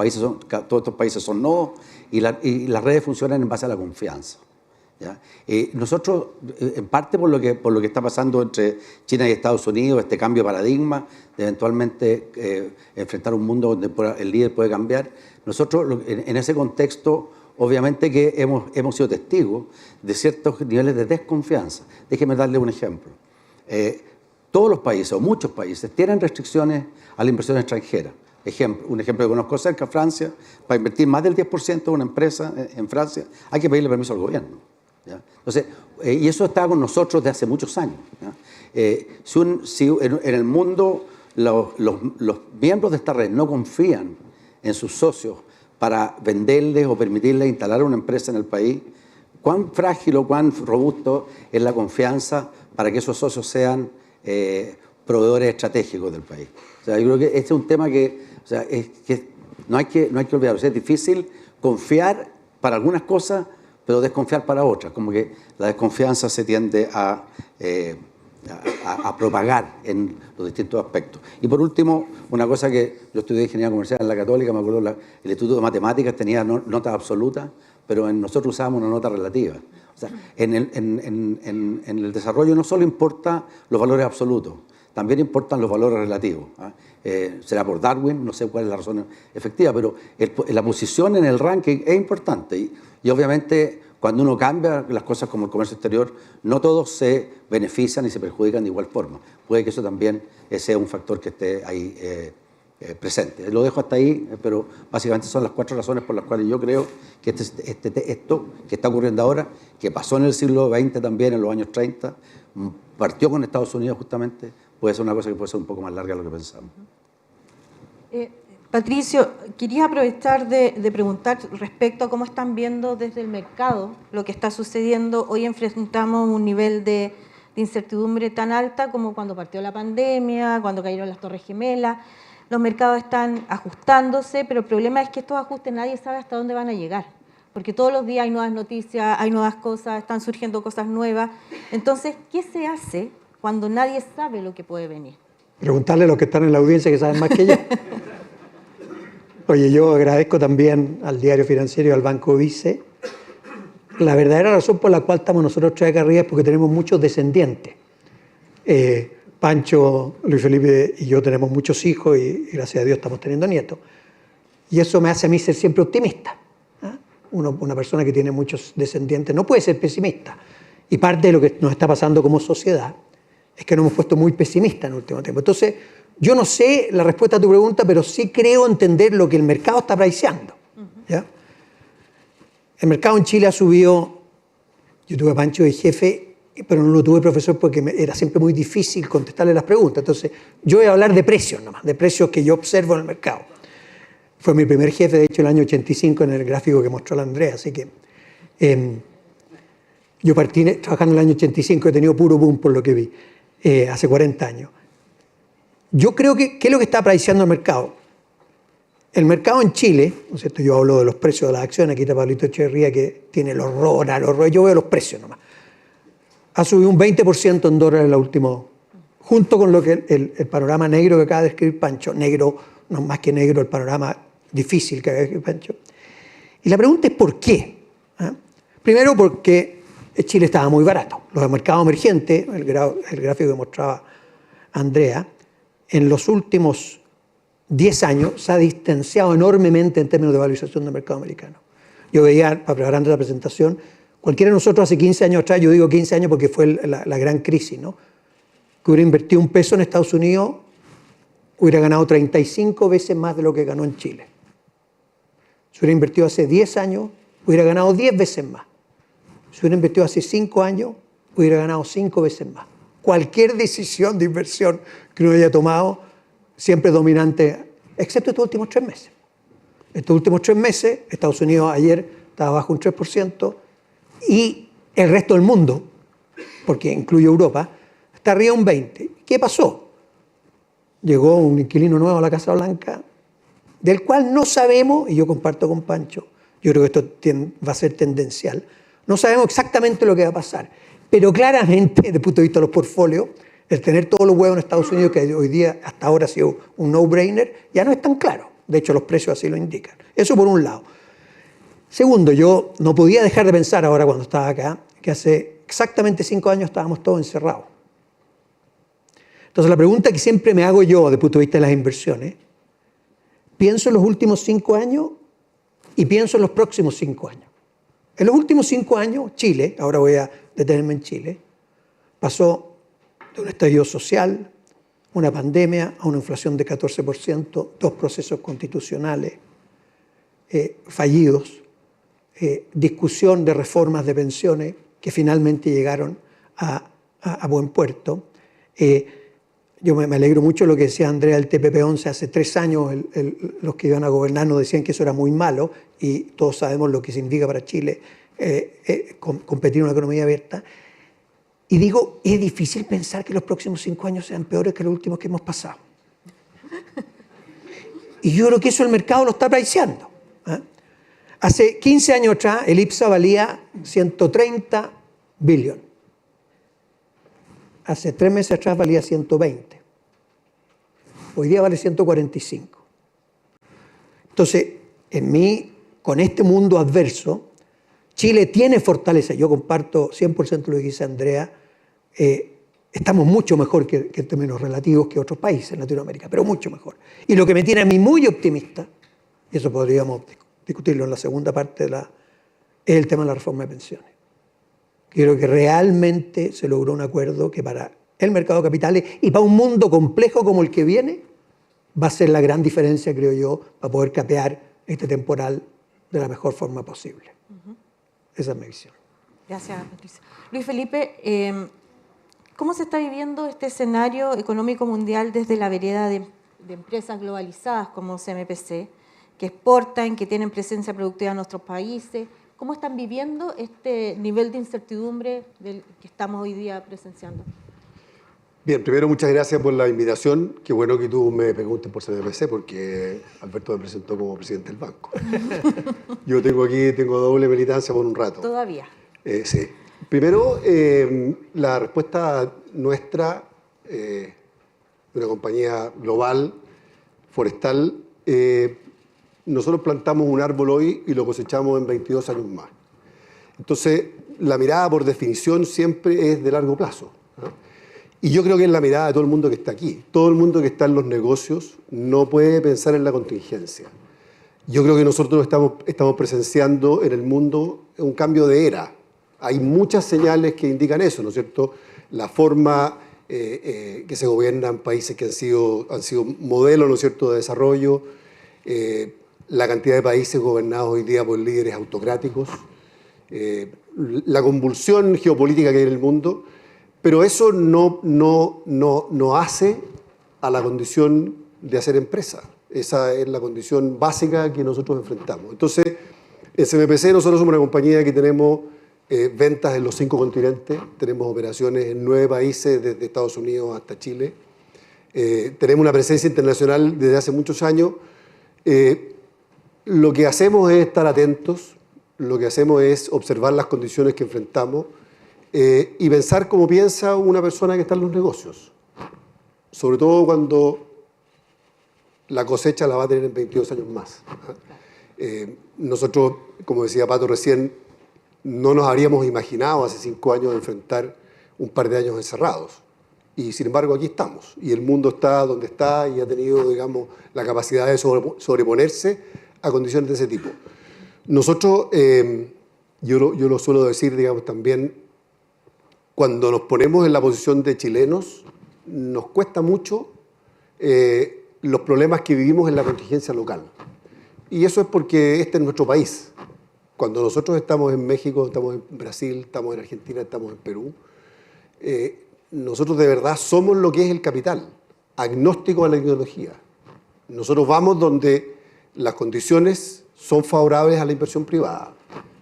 todos estos países son nodos, y las redes funcionan en base a la confianza, ¿ya? Nosotros, en parte por lo que está pasando entre China y Estados Unidos, este cambio de paradigma, de eventualmente enfrentar un mundo donde el líder puede cambiar, nosotros en ese contexto, obviamente que hemos sido testigos de ciertos niveles de desconfianza. Déjeme darle un ejemplo. Todos los países, o muchos países, tienen restricciones a la inversión extranjera. Un ejemplo que conozco cerca, Francia, para invertir más del 10% de una empresa en Francia, hay que pedirle permiso al gobierno, ¿ya? Entonces, y eso está con nosotros desde hace muchos años, ¿ya? Si en el mundo los miembros de esta red no confían en sus socios para venderles o permitirles instalar una empresa en el país, cuán frágil o cuán robusto es la confianza para que esos socios sean proveedores estratégicos del país. O sea, yo creo que este es un tema que no hay que olvidarlo. O sea, es difícil confiar para algunas cosas, pero desconfiar para otras. Como que la desconfianza se tiende a propagar en los distintos aspectos. Y por último, una cosa que yo estudié ingeniería comercial en la Católica, me acuerdo, el Instituto de Matemáticas tenía notas absolutas, pero nosotros usábamos una nota relativa. O sea, en el desarrollo no solo importa los valores absolutos, también importan los valores relativos, ¿eh? Será por Darwin, no sé cuál es la razón efectiva, pero la posición en el ranking es importante. Y obviamente, cuando uno cambia las cosas como el comercio exterior, no todos se benefician y se perjudican de igual forma. Puede que eso también sea un factor que esté ahí presente. Lo dejo hasta ahí, pero básicamente son las 4 razones por las cuales yo creo que esto que está ocurriendo ahora, que pasó en el siglo XX también, en los años 30, partió con Estados Unidos justamente, puede ser una cosa que puede ser un poco más larga de lo que pensamos. Patricio, quería aprovechar de preguntar respecto a cómo están viendo desde el mercado lo que está sucediendo. Hoy enfrentamos un nivel de incertidumbre tan alta como cuando partió la pandemia, cuando cayeron las Torres Gemelas. Los mercados están ajustándose, pero el problema es que estos ajustes nadie sabe hasta dónde van a llegar, porque todos los días hay nuevas noticias, hay nuevas cosas, están surgiendo cosas nuevas. Entonces, ¿qué se hace cuando nadie sabe lo que puede venir? Preguntarle a los que están en la audiencia que saben más que yo. Oye, yo agradezco también al Diario Financiero y al Banco Vice. La verdadera razón por la cual estamos nosotros tres acá arriba es porque tenemos muchos descendientes. Pancho, Luis Felipe y yo tenemos muchos hijos y gracias a Dios estamos teniendo nietos. Y eso me hace a mí ser siempre optimista, ¿eh? Una persona que tiene muchos descendientes no puede ser pesimista. Y parte de lo que nos está pasando como sociedad es que nos hemos puesto muy pesimistas en el último tiempo. Entonces, yo no sé la respuesta a tu pregunta, pero sí creo entender lo que el mercado está priceando, ¿ya? El mercado en Chile ha subido. Yo tuve a Pancho de jefe, pero no lo tuve profesor porque era siempre muy difícil contestarle las preguntas. Entonces, yo voy a hablar de precios nomás, de precios que yo observo en el mercado. Fue mi primer jefe, de hecho, el año 85 en el gráfico que mostró la Andrea, así que yo partí trabajando en el año 85, he tenido puro boom por lo que vi, hace 40 años. Yo creo que, ¿qué es lo que está priceando el mercado? El mercado en Chile, ¿no es cierto? Yo hablo de los precios de las acciones, aquí está Pablito Echeverría que tiene el horror, yo veo los precios nomás. Ha subido un 20% en dólares en la última, junto con lo que el panorama negro que acaba de escribir Pancho, negro, no más que negro, el panorama difícil que acaba de escribir Pancho. Y la pregunta es ¿por qué? Primero porque Chile estaba muy barato. Los mercados emergentes, el gráfico que mostraba Andrea, en los últimos 10 años se ha distanciado enormemente en términos de valorización del mercado americano. Yo veía, para preparar la presentación, cualquiera de nosotros hace 15 años atrás, yo digo 15 años porque fue la gran crisis, ¿no? Que hubiera invertido $1 en Estados Unidos, hubiera ganado 35 veces más de lo que ganó en Chile. Si hubiera invertido hace 10 años, hubiera ganado 10 veces más. Si hubiera invertido hace 5 años, hubiera ganado 5 veces más. Cualquier decisión de inversión que uno haya tomado, siempre dominante, excepto estos últimos 3 meses. Estos últimos 3 meses, Estados Unidos ayer estaba bajo un 3%, y el resto del mundo, porque incluye Europa, está arriba un 20%. ¿Qué pasó? Llegó un inquilino nuevo a la Casa Blanca, del cual no sabemos, y yo comparto con Pancho, yo creo que esto va a ser tendencial, no sabemos exactamente lo que va a pasar, pero claramente, desde el punto de vista de los portfolios, el tener todos los huevos en Estados Unidos, que hoy día hasta ahora ha sido un no-brainer, ya no es tan claro. De hecho, los precios así lo indican. Eso por un lado. Segundo, yo no podía dejar de pensar ahora cuando estaba acá, que hace exactamente 5 años estábamos todos encerrados. Entonces, la pregunta que siempre me hago yo desde el punto de vista de las inversiones, pienso en los últimos 5 años y pienso en los próximos 5 años. En los últimos 5 años, Chile, ahora voy a detenerme en Chile, pasó de un estallido social, una pandemia, a una inflación de 14%, 2 procesos constitucionales fallidos, discusión de reformas de pensiones que finalmente llegaron a buen puerto. Yo me alegro mucho de lo que decía Andrea del TPP-11. Hace 3 años los que iban a gobernar nos decían que eso era muy malo, y todos sabemos lo que significa para Chile competir en una economía abierta. Y digo, es difícil pensar que los próximos 5 años sean peores que los últimos que hemos pasado. Y yo creo que eso el mercado lo está priceando. Hace 15 años atrás, el IPSA valía 130 billones. Hace 3 meses atrás valía 120. Hoy día vale 145. Entonces, con este mundo adverso, Chile tiene fortaleza. Yo comparto 100% lo que dice Andrea. Estamos mucho mejor que en términos relativos que otros países en Latinoamérica, pero mucho mejor. Y lo que me tiene a mí muy optimista, y eso podríamos discutirlo en la segunda parte es el tema de la reforma de pensiones. Creo que realmente se logró un acuerdo que para el mercado de capitales y para un mundo complejo como el que viene va a ser la gran diferencia, creo yo, para poder capear este temporal de la mejor forma posible. Esa es mi visión. Gracias, Patricia. Luis Felipe, ¿cómo se está viviendo este escenario económico mundial desde la vereda de empresas globalizadas como CMPC, que exportan, que tienen presencia productiva en nuestros países? ¿Cómo están viviendo este nivel de incertidumbre que estamos hoy día presenciando? Bien, primero muchas gracias por la invitación. Qué bueno que tú me preguntes por CMPC, porque Alberto me presentó como presidente del banco. Yo tengo doble militancia por un rato. ¿Todavía? Sí. Primero, la respuesta nuestra, de una compañía global, forestal, nosotros plantamos un árbol hoy y lo cosechamos en 22 años más. Entonces, la mirada por definición siempre es de largo plazo, ¿no? Y yo creo que es la mirada de todo el mundo que está aquí. Todo el mundo que está en los negocios no puede pensar en la contingencia. Yo creo que nosotros estamos presenciando en el mundo un cambio de era. Hay muchas señales que indican eso, ¿no es cierto? La forma que se gobiernan países que han sido modelos, ¿no es cierto?, de desarrollo, la cantidad de países gobernados hoy día por líderes autocráticos, la convulsión geopolítica que hay en el mundo, pero eso no hace a la condición de hacer empresa. Esa es la condición básica que nosotros enfrentamos. Entonces, en CMPC nosotros somos una compañía que tenemos ventas en los 5 continentes, tenemos operaciones en 9 países, desde Estados Unidos hasta Chile. Tenemos una presencia internacional desde hace muchos años. Lo que hacemos es estar atentos, lo que hacemos es observar las condiciones que enfrentamos y pensar como piensa una persona que está en los negocios. Sobre todo cuando la cosecha la va a tener en 22 años más. Nosotros, como decía Pato recién, no nos habríamos imaginado hace 5 años enfrentar un par de años encerrados. Y sin embargo aquí estamos, y el mundo está donde está y ha tenido, digamos, la capacidad de sobreponerse a condiciones de ese tipo. Nosotros, yo lo suelo decir, digamos, también, cuando nos ponemos en la posición de chilenos, nos cuesta mucho los problemas que vivimos en la contingencia local. Y eso es porque este es nuestro país. Cuando nosotros estamos en México, estamos en Brasil, estamos en Argentina, estamos en Perú, nosotros de verdad somos lo que es el capital, agnóstico a la tecnología. Nosotros vamos donde las condiciones son favorables a la inversión privada.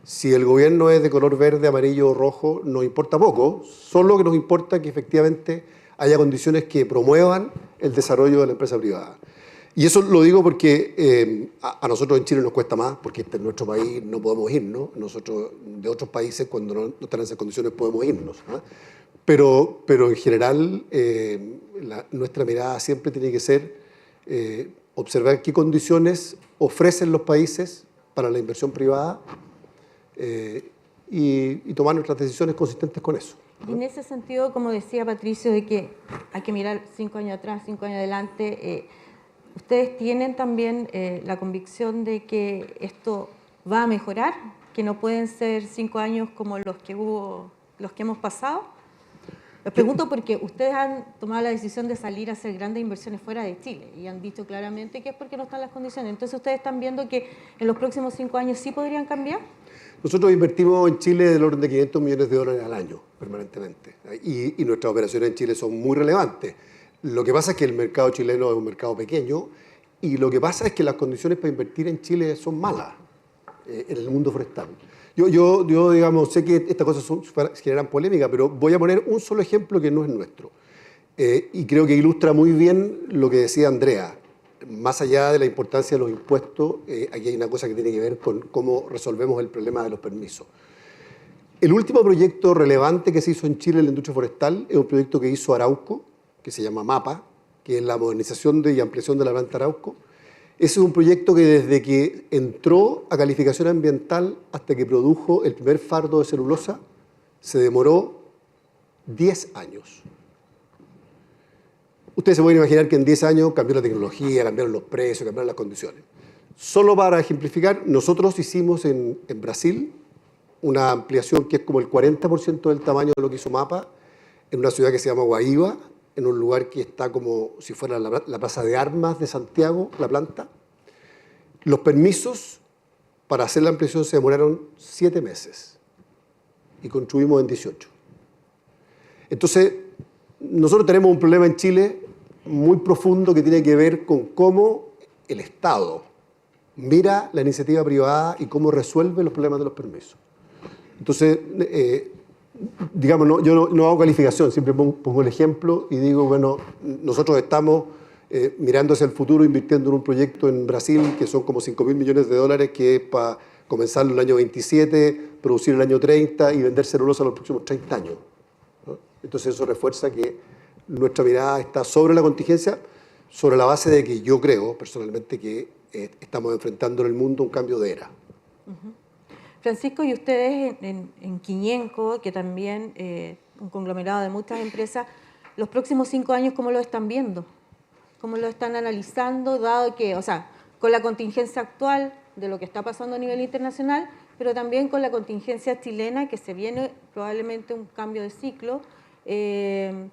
Si el gobierno es de color verde, amarillo o rojo, nos importa poco, solo que nos importa que efectivamente haya condiciones que promuevan el desarrollo de la empresa privada. Y eso lo digo porque a nosotros en Chile nos cuesta más, porque este es nuestro país, no podemos irnos. Nosotros de otros países, cuando no están en esas condiciones, podemos irnos, ¿no? Pero en general, nuestra mirada siempre tiene que ser observar qué condiciones ofrecen los países para la inversión privada y tomar nuestras decisiones consistentes con eso, ¿no? Y en ese sentido, como decía Patricio, de que hay que mirar 5 años atrás, 5 años adelante, ¿ustedes tienen también la convicción de que esto va a mejorar? ¿Que no pueden ser 5 años como los que hemos pasado? Les pregunto porque ustedes han tomado la decisión de salir a hacer grandes inversiones fuera de Chile y han dicho claramente que es porque no están las condiciones. Entonces, ¿ustedes están viendo que en los próximos 5 años sí podrían cambiar? Nosotros invertimos en Chile del orden de $500 millones al año, permanentemente. Y nuestras operaciones en Chile son muy relevantes. Lo que pasa es que el mercado chileno es un mercado pequeño y lo que pasa es que las condiciones para invertir en Chile son malas en el mundo forestal. Yo digamos, sé que estas cosas generan polémica, pero voy a poner un solo ejemplo que no es nuestro. Y creo que ilustra muy bien lo que decía Andrea. Más allá de la importancia de los impuestos, aquí hay una cosa que tiene que ver con cómo resolvemos el problema de los permisos. El último proyecto relevante que se hizo en Chile en la industria forestal es un proyecto que hizo Arauco, que se llama MAPA, que es la modernización y ampliación de la planta Arauco. Ese es un proyecto que desde que entró a calificación ambiental hasta que produjo el primer fardo de celulosa, se demoró 10 años. Ustedes se pueden imaginar que en 10 años cambió la tecnología, cambiaron los precios, cambiaron las condiciones. Solo para ejemplificar, nosotros hicimos en Brasil una ampliación que es como el 40% del tamaño de lo que hizo MAPA, en una ciudad que se llama Guaíba, en un lugar que está como si fuera la Plaza de Armas de Santiago, la planta. Los permisos para hacer la ampliación se demoraron 7 meses y construimos en 18. Entonces, nosotros tenemos un problema en Chile muy profundo que tiene que ver con cómo el Estado mira la iniciativa privada y cómo resuelve los problemas de los permisos. Entonces, digamos, yo no hago calificación, siempre pongo el ejemplo y digo, bueno, nosotros estamos mirando hacia el futuro, invirtiendo en un proyecto en Brasil que son como $5.000 millones, que es para comenzar el año 27, producir el año 30 y vender celulosa los próximos 30 años, ¿no? Entonces eso refuerza que nuestra mirada está sobre la contingencia, sobre la base de que yo creo personalmente que estamos enfrentando en el mundo un cambio de era. Francisco, y ustedes en Quiñenco, que también un conglomerado de muchas empresas, los próximos 5 años, ¿cómo lo están viendo? ¿Cómo lo están analizando, dado que, o sea, con la contingencia actual de lo que está pasando a nivel internacional, pero también con la contingencia chilena, que se viene probablemente un cambio de ciclo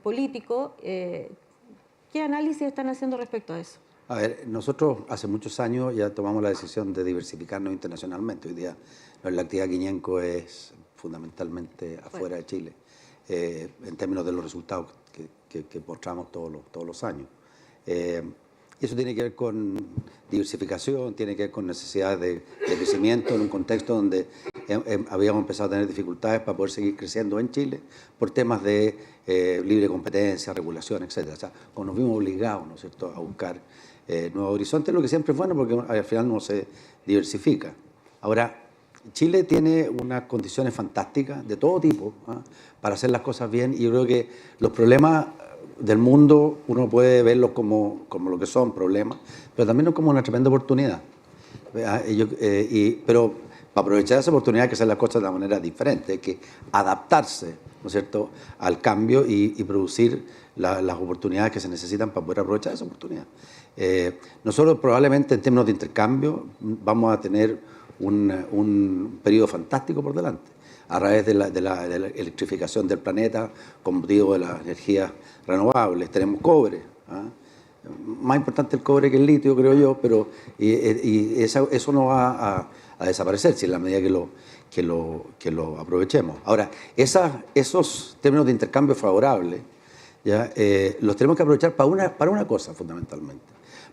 político? ¿Qué análisis están haciendo respecto a eso? A ver, nosotros hace muchos años ya tomamos la decisión de diversificarnos internacionalmente. Hoy día la actividad Quiñenco es fundamentalmente afuera de Chile, en términos de los resultados que mostramos todos los años. Y eso tiene que ver con diversificación, tiene que ver con necesidades de crecimiento en un contexto donde habíamos empezado a tener dificultades para poder seguir creciendo en Chile por temas de libre competencia, regulación, etc. O sea, como nos vimos obligados, ¿no es cierto?, a buscar nuevos horizontes, lo que siempre es bueno porque al final no se diversifica. Ahora, Chile tiene unas condiciones fantásticas de todo tipo, ¿eh?, para hacer las cosas bien, y yo creo que los problemas del mundo uno puede verlos como lo que son problemas, pero también como una tremenda oportunidad. Pero para aprovechar esa oportunidad hay que hacer las cosas de una manera diferente, hay que adaptarse ¿no es cierto?, al cambio y producir las oportunidades que se necesitan para poder aprovechar esa oportunidad. Nosotros probablemente en términos de intercambio vamos a tener un periodo fantástico por delante, a través de la electrificación del planeta con motivo de las energías renovables. Tenemos cobre, más importante el cobre que el litio, creo yo, pero eso no va a desaparecer si en la medida que lo aprovechemos. Ahora, esos términos de intercambio favorables, ¿ya? Los tenemos que aprovechar para una cosa fundamentalmente,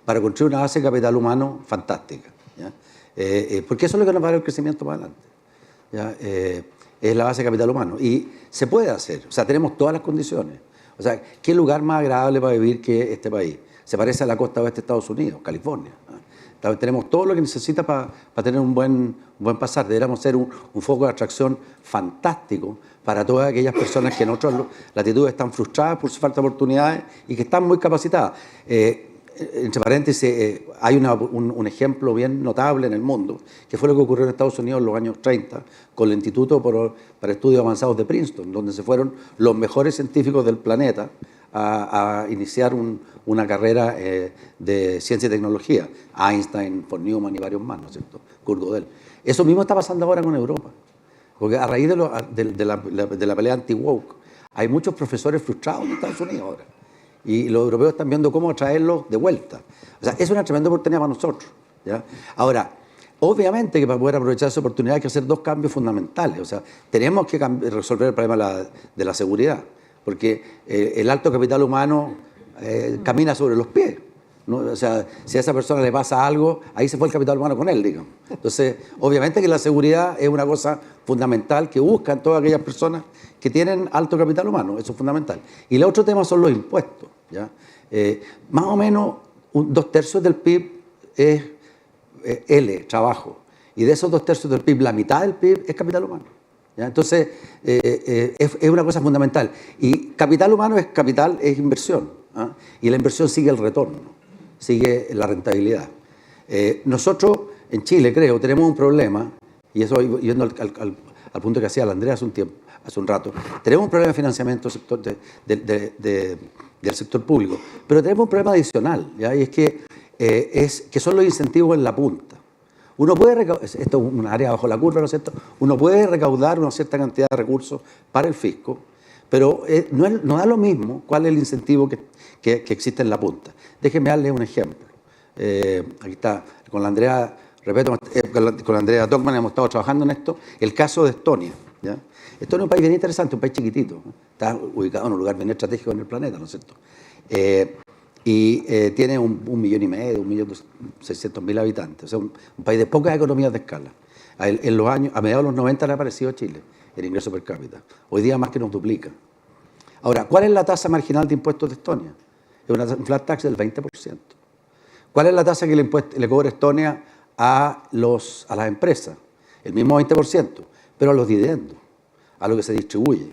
para construir una base de capital humano fantástica, ¿ya? Porque eso es lo que nos va a dar el crecimiento más adelante, ¿ya? Es la base de capital humano y se puede hacer, o sea, tenemos todas las condiciones. O sea, ¿qué lugar más agradable para vivir que este país? Se parece a la costa oeste de Estados Unidos, California, ¿no? Tenemos todo lo que necesita para tener un buen pasar. Deberíamos ser un foco de atracción fantástico para todas aquellas personas que en otras latitudes están frustradas por su falta de oportunidades y que están muy capacitadas. Entre paréntesis, hay un ejemplo bien notable en el mundo, que fue lo que ocurrió en Estados Unidos en los años 30, con el Instituto para Estudios Avanzados de Princeton, donde se fueron los mejores científicos del planeta a iniciar una carrera de ciencia y tecnología. Einstein, von Neumann y varios más, ¿no es cierto? Kurt Gödel. Eso mismo está pasando ahora con Europa, porque a raíz de la pelea anti-woke hay muchos profesores frustrados en Estados Unidos ahora. Y los europeos están viendo cómo traerlos de vuelta. O sea, es una tremenda oportunidad para nosotros, ¿ya? Ahora, obviamente que para poder aprovechar esa oportunidad hay que hacer dos cambios fundamentales. O sea, tenemos que resolver el problema de la seguridad, porque el alto capital humano camina sobre los pies, ¿no? O sea, si a esa persona le pasa algo, ahí se fue el capital humano con él, digamos. Entonces, obviamente que la seguridad es una cosa fundamental que buscan todas aquellas personas que tienen alto capital humano, eso es fundamental. Y el otro tema son los impuestos, ¿ya? Más o menos 2/3 del PIB es trabajo, y de esos 2/3 del PIB, la mitad del PIB es capital humano, ¿ya? Entonces, es una cosa fundamental. Y capital humano es capital, es inversión, ¿ah? Y la inversión sigue el retorno, sigue la rentabilidad. Nosotros en Chile, creo, tenemos un problema, y eso yendo al punto que hacía la Andrea hace un rato, tenemos un problema de financiamiento del sector público, pero tenemos un problema adicional, ¿ya? Y es que son los incentivos en la punta. Uno puede recaudar, esto es un área bajo la curva, ¿no es cierto? Uno puede recaudar una cierta cantidad de recursos para el fisco, pero no da lo mismo cuál es el incentivo que existe en la punta. Déjenme darle un ejemplo. Aquí está, con la Andrea, repito, con la Andrea Tocman hemos estado trabajando en esto, el caso de Estonia, ¿ya? Estonia es un país bien interesante, un país chiquitito, ¿no? Está ubicado en un lugar bien estratégico en el planeta, ¿no es cierto? Tiene 1,5 millones, 1.600.000 habitantes, o sea, un país de pocas economías de escala. A mediados de los 90 le ha parecido a Chile el ingreso per cápita. Hoy día más que nos duplica. Ahora, ¿cuál es la tasa marginal de impuestos de Estonia? Es un flat tax del 20%. ¿Cuál es la tasa que le cobra Estonia a las empresas? El mismo 20%, pero a los dividendos, a lo que se distribuye.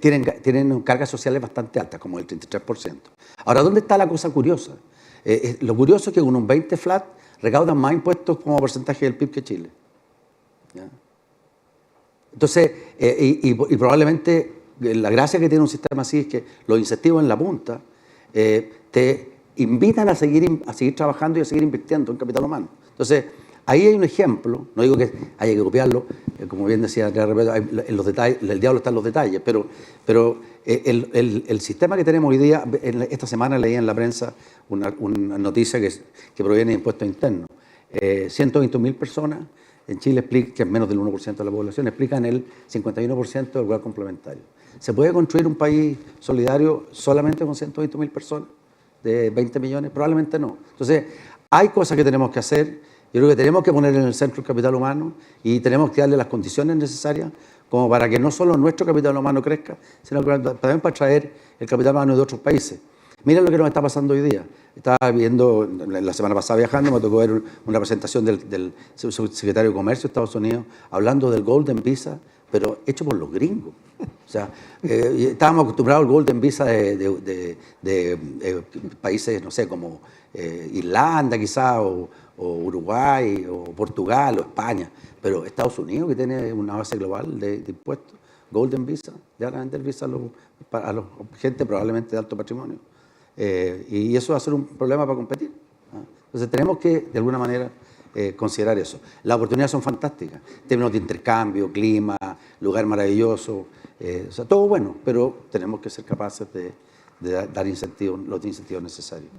Tienen cargas sociales bastante altas, como el 33%. Ahora, ¿dónde está la cosa curiosa? Lo curioso es que con un 20 flat recaudan más impuestos como porcentaje del PIB que Chile, ¿ya? Entonces, y probablemente la gracia que tiene un sistema así es que los incentivos en la punta te invitan a seguir trabajando y a seguir invirtiendo en capital humano. Entonces, ahí hay un ejemplo, no digo que haya que copiarlo, como bien decía Andrea Repetto, en los detalles, el diablo está en los detalles, pero el sistema que tenemos hoy día, esta semana leí en la prensa una noticia que proviene de impuestos internos. 120.000 personas en Chile, que es menos del 1% de la población, explican el 51% del lugar complementario. ¿Se puede construir un país solidario solamente con 120.000 personas de 20 millones? Probablemente no. Entonces, hay cosas que tenemos que hacer. Yo creo que tenemos que poner en el centro el capital humano y tenemos que darle las condiciones necesarias como para que no solo nuestro capital humano crezca, sino que también para traer el capital humano de otros países. Miren lo que nos está pasando hoy día. Estaba viendo, la semana pasada viajando, me tocó ver una presentación del subsecretario de Comercio de Estados Unidos hablando del Golden Visa, pero hecho por los gringos. O sea, estábamos acostumbrados al Golden Visa de países, no sé, como Irlanda quizá, o Uruguay, o Portugal, o España, pero Estados Unidos, que tiene una base global de impuestos, Golden Visa, ya van a vender visa a la gente probablemente de alto patrimonio. Y eso va a ser un problema para competir. Entonces tenemos que, de alguna manera, considerar eso. Las oportunidades son fantásticas, en términos de intercambio, clima, lugar maravilloso, o sea, todo bueno, pero tenemos que ser capaces de dar incentivos, los incentivos necesarios.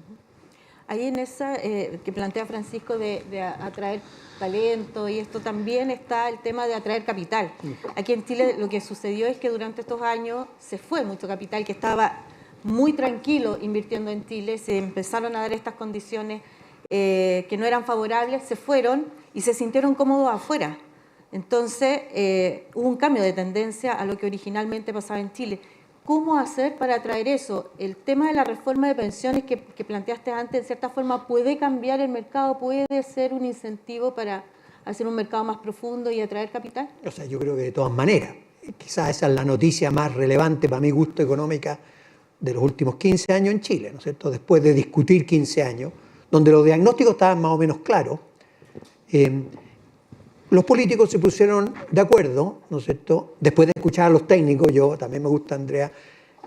Ahí en esa que plantea Francisco de atraer talento, y esto también está el tema de atraer capital. Aquí en Chile lo que sucedió es que durante estos años se fue mucho capital que estaba muy tranquilo invirtiendo en Chile, se empezaron a dar estas condiciones que no eran favorables, se fueron y se sintieron cómodos afuera. Entonces hubo un cambio de tendencia a lo que originalmente pasaba en Chile. ¿Cómo hacer para atraer eso? El tema de la reforma de pensiones que planteaste antes, en cierta forma, ¿puede cambiar el mercado? ¿Puede ser un incentivo para hacer un mercado más profundo y atraer capital? O sea, yo creo que de todas maneras, quizás esa es la noticia más relevante para mi gusto económica de los últimos 15 años en Chile, ¿no es cierto? Después de discutir 15 años, donde los diagnósticos estaban más o menos claros, los políticos se pusieron de acuerdo, ¿no es cierto? Después de escuchar a los técnicos, yo también me gusta, Andrea,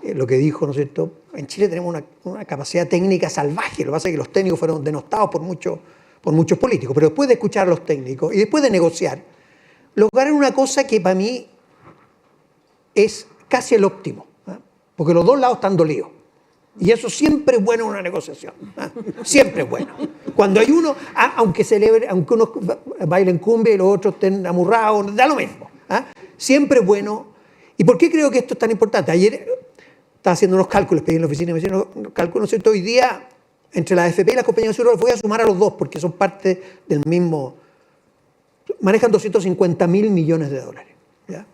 lo que dijo, ¿no es cierto? En Chile tenemos una capacidad técnica salvaje, lo que pasa es que los técnicos fueron denostados por muchos políticos, pero después de escuchar a los técnicos y después de negociar, lograron una cosa que para mí es casi el óptimo, ¿eh? Porque los dos lados están dolidos. Y eso siempre es bueno en una negociación, ¿eh? Siempre es bueno. Cuando hay uno, aunque unos bailen cumbia y los otros estén amurrados, da lo mismo, ¿eh? Siempre es bueno. ¿Y por qué creo que esto es tan importante? Ayer estaba haciendo unos cálculos, pedí en la oficina, me hicieron unos cálculos, ¿no es cierto? Hoy día, entre la AFP y las compañías de seguro, les voy a sumar a los dos, porque son parte del mismo, manejan 250.000 millones de dólares, ¿ya?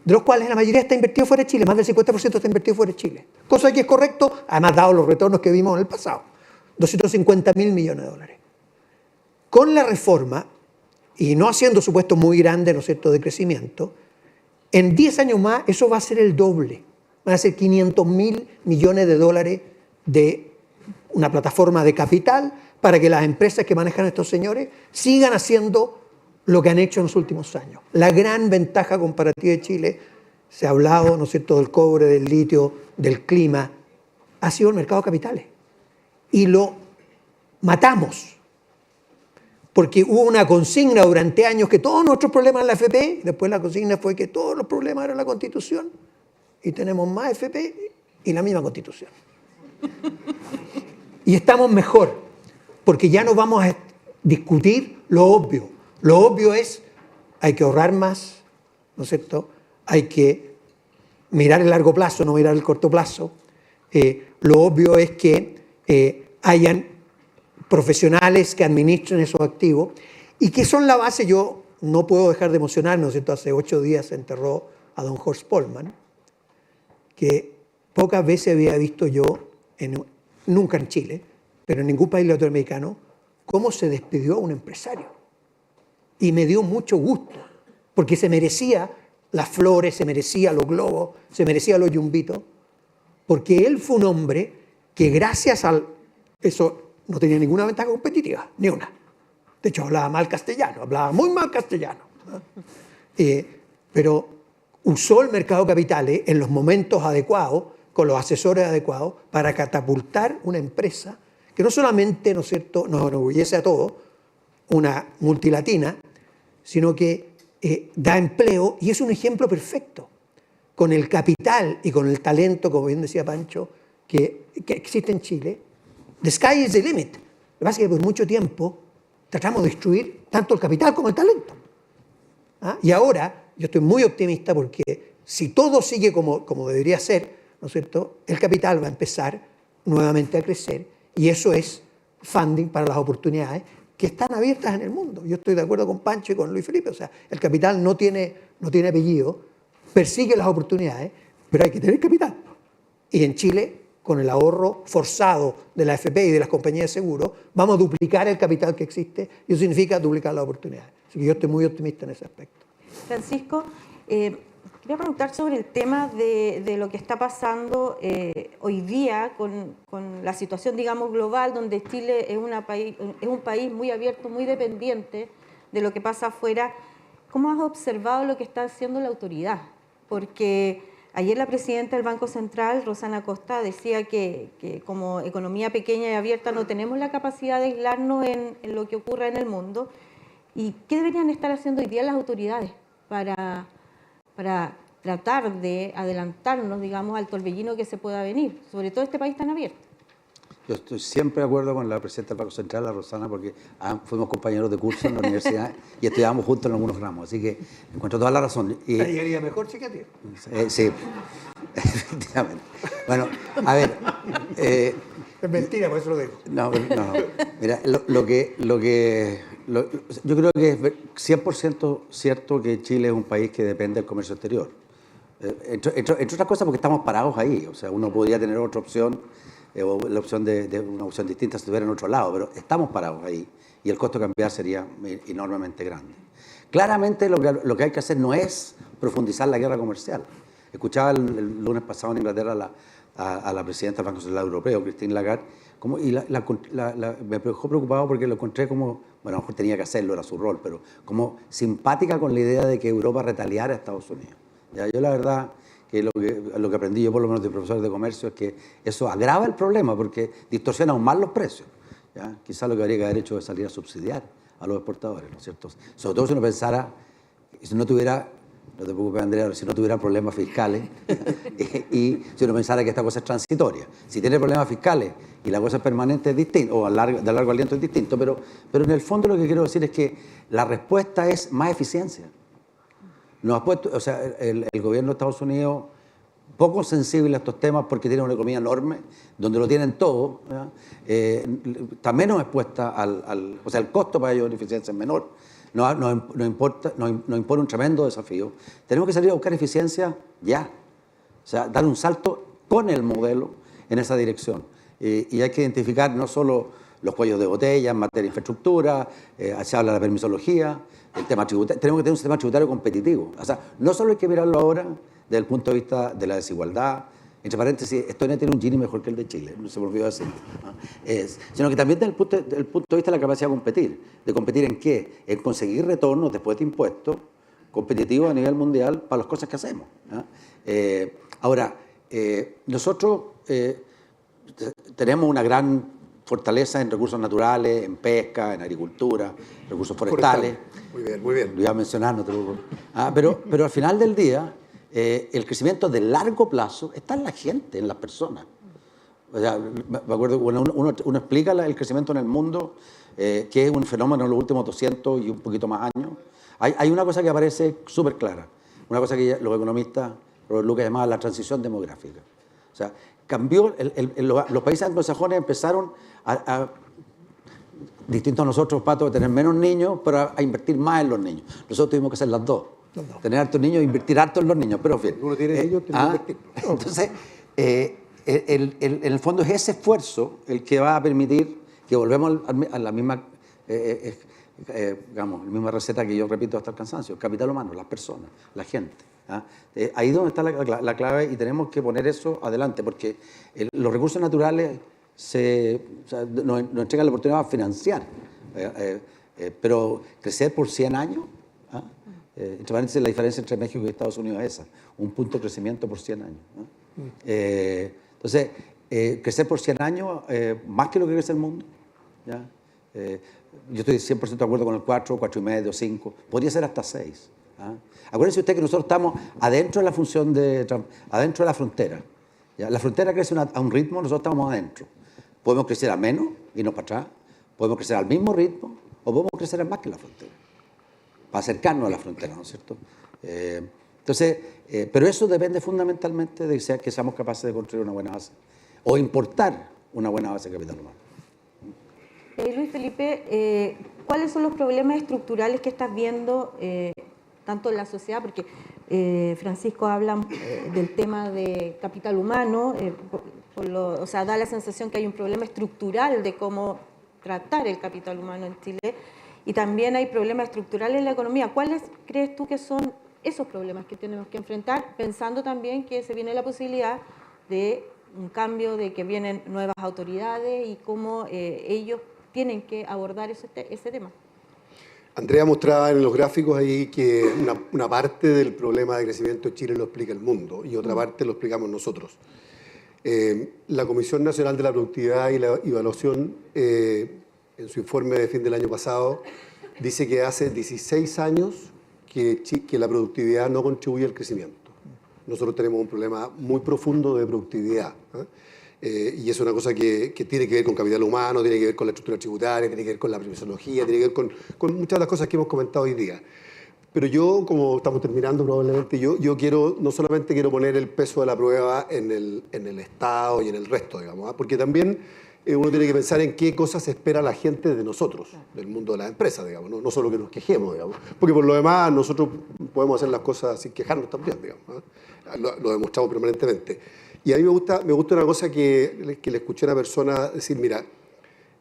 De los cuales la mayoría está invertido fuera de Chile, más del 50% está invertido fuera de Chile. Cosa que es correcto, además dado los retornos que vimos en el pasado. 250.000 millones de dólares. Con la reforma, y no haciendo supuestos muy grandes, ¿no es cierto?, de crecimiento, en 10 años más eso va a ser el doble. Van a ser 500.000 millones de dólares de una plataforma de capital para que las empresas que manejan estos señores sigan haciendo lo que han hecho en los últimos años. La gran ventaja comparativa de Chile, se ha hablado, ¿no es cierto?, del cobre, del litio, del clima, ha sido el mercado de capitales. Y lo matamos, porque hubo una consigna durante años que todos nuestros problemas en la FP, después la consigna fue que todos los problemas eran la Constitución, y tenemos más FP y la misma Constitución. Y estamos mejor, porque ya no vamos a discutir lo obvio. Lo obvio es, hay que ahorrar más, ¿no es cierto? Hay que mirar el largo plazo, no mirar el corto plazo. Lo obvio es que hayan profesionales que administren esos activos y que son la base. Yo no puedo dejar de emocionarme, ¿no es cierto? Hace 8 días se enterró a don Horst Polman, que pocas veces había visto yo, nunca en Chile, pero en ningún país latinoamericano, cómo se despidió a un empresario. Y me dio mucho gusto, porque se merecía las flores, se merecía los globos, se merecía los yumbitos, porque él fue un hombre que gracias a eso no tenía ninguna ventaja competitiva, ni una. De hecho, hablaba mal castellano, hablaba muy mal castellano. Pero usó el mercado de capitales en los momentos adecuados, con los asesores adecuados, para catapultar una empresa que no solamente, ¿no es cierto?, nos enorgullece a todos, una multilatina, sino que da empleo y es un ejemplo perfecto. Con el capital y con el talento, como bien decía Pancho, que existe en Chile, the sky is the limit. Lo que pasa es que por mucho tiempo tratamos de destruir tanto el capital como el talento. ¿Ah? Y ahora yo estoy muy optimista porque si todo sigue como debería ser, ¿no es cierto?, el capital va a empezar nuevamente a crecer y eso es funding para las oportunidades que están abiertas en el mundo. Yo estoy de acuerdo con Pancho y con Luis Felipe, o sea, el capital no tiene apellido, persigue las oportunidades, pero hay que tener capital. Y en Chile, con el ahorro forzado de la AFP y de las compañías de seguro, vamos a duplicar el capital que existe y eso significa duplicar las oportunidades. Así que yo estoy muy optimista en ese aspecto. Francisco, quería preguntar sobre el tema de lo que está pasando hoy día con la situación, digamos, global, donde Chile es un país muy abierto, muy dependiente de lo que pasa afuera. ¿Cómo has observado lo que está haciendo la autoridad? porque ayer la presidenta del Banco Central, Rosana Costa, decía que como economía pequeña y abierta no tenemos la capacidad de aislarnos en lo que ocurra en el mundo. ¿Y qué deberían estar haciendo hoy día las autoridades para tratar de adelantarnos, digamos, al torbellino que se pueda venir, sobre todo este país tan abierto? Yo estoy siempre de acuerdo con la presidenta del Banco Central, la Rosana, porque fuimos compañeros de curso en la universidad y estudiábamos juntos en algunos ramos, así que encuentro toda la razón. Y llegaría mejor, chiquitito. Sí, efectivamente. Bueno, a ver... es mentira, por eso lo digo. No. Mira, yo creo que es 100% cierto que Chile es un país que depende del comercio exterior. Entre otras cosas porque estamos parados ahí. O sea, uno podría tener otra opción, o la opción de una opción distinta si estuviera en otro lado, pero estamos parados ahí y el costo de cambiar sería enormemente grande. Claramente lo que hay que hacer no es profundizar la guerra comercial. Escuchaba el lunes pasado en Inglaterra a la presidenta del Banco Central Europeo, Christine Lagarde, me dejó preocupado porque lo encontré como, bueno, a lo mejor tenía que hacerlo, era su rol, pero como simpática con la idea de que Europa retaliara a Estados Unidos. ¿Ya? Yo la verdad que lo que aprendí yo por lo menos de profesores de comercio es que eso agrava el problema porque distorsiona aún más los precios. ¿Ya? Quizás lo que habría que haber hecho es salir a subsidiar a los exportadores, ¿no es cierto? Sobre todo si uno pensara, si no tuviera, no te preocupes Andrea, si no tuviera problemas fiscales y si uno pensara que esta cosa es transitoria. Si tiene problemas fiscales y la cosa es permanente es distinto, o de largo aliento es distinto, pero en el fondo lo que quiero decir es que la respuesta es más eficiencia. Nos ha puesto, o sea, el gobierno de Estados Unidos, poco sensible a estos temas porque tiene una economía enorme, donde lo tienen todo, está menos expuesta o sea, el costo para ellos en eficiencia es menor. Nos impone un tremendo desafío. Tenemos que salir a buscar eficiencia ya. O sea, dar un salto con el modelo en esa dirección. Y hay que identificar no solo los cuellos de botella en materia de infraestructura, se habla de la permisología, el tema tributario. Tenemos que tener un sistema tributario competitivo. O sea, no solo hay que mirarlo ahora desde el punto de vista de la desigualdad. Entre paréntesis, Estonia tiene un Gini mejor que el de Chile, no se me olvidó decir, ¿no? Sino que también desde el punto de vista de la capacidad de competir. ¿De competir en qué? En conseguir retornos después de impuestos competitivos a nivel mundial para las cosas que hacemos, ¿no? Ahora, nosotros tenemos una gran fortaleza en recursos naturales, en pesca, en agricultura, recursos forestales. Muy bien, muy bien. Lo iba a mencionar, no te preocupes. Pero al final del día, el crecimiento de largo plazo está en la gente, en las personas. O sea, me acuerdo, bueno, uno explica el crecimiento en el mundo, que es un fenómeno en los últimos 200 y un poquito más años. Hay una cosa que aparece súper clara, una cosa que los economistas, Robert Lucas, llamaban la transición demográfica. O sea, cambió, los países anglosajones empezaron distinto a nosotros, Pato, de tener menos niños, pero a invertir más en los niños. Nosotros tuvimos que hacer las dos. Tener hartos niños e invertir harto en los niños, pero en fin. Uno tiene niños, tiene que invertir. Entonces, en el fondo es ese esfuerzo el que va a permitir que volvemos a la misma, digamos, la misma receta que yo repito hasta el cansancio: el capital humano, las personas, la gente. Ahí es donde está la clave y tenemos que poner eso adelante, porque los recursos naturales nos entregan la oportunidad de financiar, pero crecer por 100 años, entre paréntesis, la diferencia entre México y Estados Unidos es esa, un punto de crecimiento por 100 años. Entonces, crecer por 100 años, más que lo que crece el mundo, ¿ya? Yo estoy 100% de acuerdo con el 4, 4,5, 5, podría ser hasta 6. Acuérdense usted que nosotros estamos adentro de la función adentro de la frontera. ¿Ya? La frontera crece a un ritmo, nosotros estamos adentro. Podemos crecer a menos, irnos para atrás, podemos crecer al mismo ritmo, o podemos crecer a más que la frontera, para acercarnos a la frontera, ¿no es cierto? Entonces, pero eso depende fundamentalmente de que seamos capaces de construir una buena base, o importar una buena base de capital humano. Luis Felipe, ¿cuáles son los problemas estructurales que estás viendo tanto en la sociedad? Porque Francisco habla del tema de capital humano, o sea, da la sensación que hay un problema estructural de cómo tratar el capital humano en Chile, y también hay problemas estructurales en la economía. ¿Cuáles crees tú que son esos problemas que tenemos que enfrentar, pensando también que se viene la posibilidad de un cambio, de que vienen nuevas autoridades y cómo ellos tienen que abordar ese tema? Andrea mostraba en los gráficos ahí que una parte del problema de crecimiento de Chile lo explica el mundo y otra parte lo explicamos nosotros. La Comisión Nacional de la Productividad y la Evaluación, en su informe de fin del año pasado, dice que hace 16 años que la productividad no contribuye al crecimiento. Nosotros tenemos un problema muy profundo de productividad, y es una cosa que tiene que ver con capital humano, tiene que ver con la estructura tributaria, tiene que ver con la privilegiología, tiene que ver con muchas de las cosas que hemos comentado hoy día. Pero yo, como estamos terminando probablemente, yo no solamente quiero poner el peso de la prueba en el Estado y en el resto, digamos, porque también uno tiene que pensar en qué cosas espera la gente de nosotros, del mundo de las empresas, digamos, no solo que nos quejemos, digamos, porque por lo demás nosotros podemos hacer las cosas sin quejarnos también, digamos, lo demostramos permanentemente. Y a mí me gusta una cosa que le escuché a una persona decir, mira,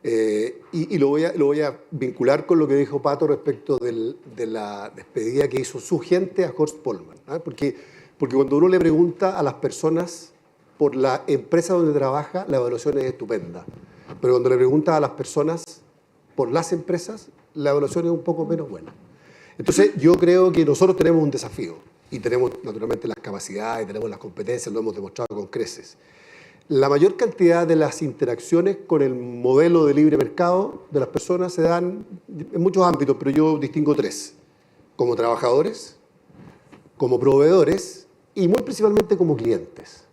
y lo voy a vincular con lo que dijo Pato respecto de la despedida que hizo su gente a Horst Polman, porque cuando uno le pregunta a las personas por la empresa donde trabaja, la evaluación es estupenda. Pero cuando le preguntas a las personas por las empresas, la evaluación es un poco menos buena. Entonces, yo creo que nosotros tenemos un desafío y tenemos naturalmente las capacidades, tenemos las competencias, lo hemos demostrado con creces. La mayor cantidad de las interacciones con el modelo de libre mercado de las personas se dan en muchos ámbitos, pero yo distingo tres: como trabajadores, como proveedores y muy principalmente como clientes.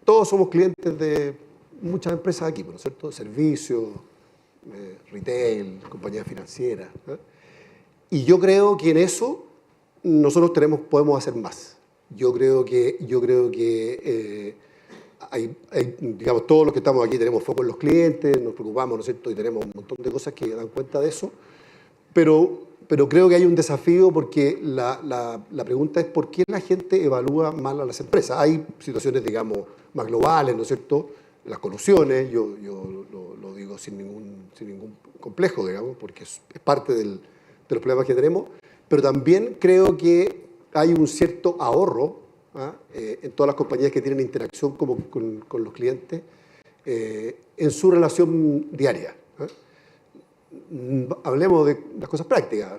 Todos somos clientes de muchas empresas aquí, ¿no es cierto? Servicios, retail, compañías financieras. Y yo creo que en eso nosotros podemos hacer más. Yo creo que digamos, todos los que estamos aquí tenemos foco en los clientes, nos preocupamos, ¿no es cierto? Y tenemos un montón de cosas que dan cuenta de eso. Pero creo que hay un desafío porque la pregunta es ¿por qué la gente evalúa mal a las empresas? Hay situaciones, digamos, más globales, ¿no es cierto? Las colusiones, yo lo digo sin ningún complejo, digamos, porque es parte de los problemas que tenemos, pero también creo que hay un cierto ahorro en todas las compañías que tienen interacción con los clientes en su relación diaria. Hablemos de las cosas prácticas.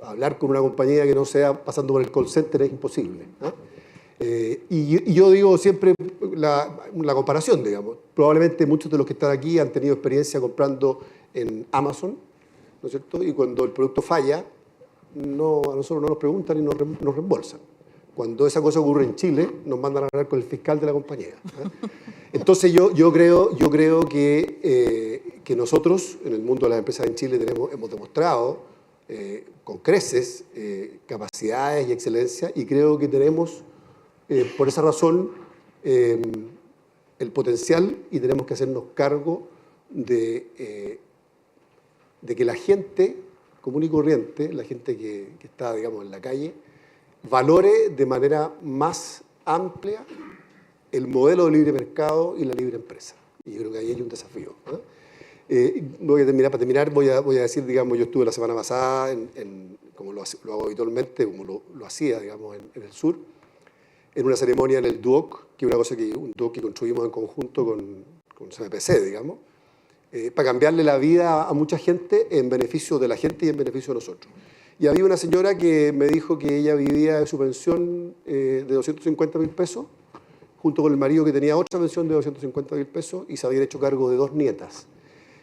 Hablar con una compañía que no sea pasando por el call center es imposible. Y yo digo siempre la comparación, digamos. Probablemente muchos de los que están aquí han tenido experiencia comprando en Amazon, ¿no es cierto? Y cuando el producto falla, a nosotros no nos preguntan y nos reembolsan. Cuando esa cosa ocurre en Chile, nos mandan a hablar con el fiscal de la compañía. Entonces yo creo que nosotros, en el mundo de las empresas en Chile, hemos demostrado con creces capacidades y excelencia, y creo que tenemos, por esa razón, el potencial, y tenemos que hacernos cargo de que la gente común y corriente, la gente que está, digamos, en la calle, valore de manera más amplia el modelo de libre mercado y la libre empresa. Y yo creo que ahí hay un desafío. Para terminar, voy a decir, digamos, yo estuve la semana pasada, como lo hago habitualmente, como lo hacía, digamos, en el sur, en una ceremonia en el DUOC, que es un DUOC que construimos en conjunto con CMPC, digamos, para cambiarle la vida a mucha gente en beneficio de la gente y en beneficio de nosotros. Y había una señora que me dijo que ella vivía de su pensión de 250.000 pesos, junto con el marido que tenía otra pensión de 250.000 pesos y se habían hecho cargo de 2 nietas.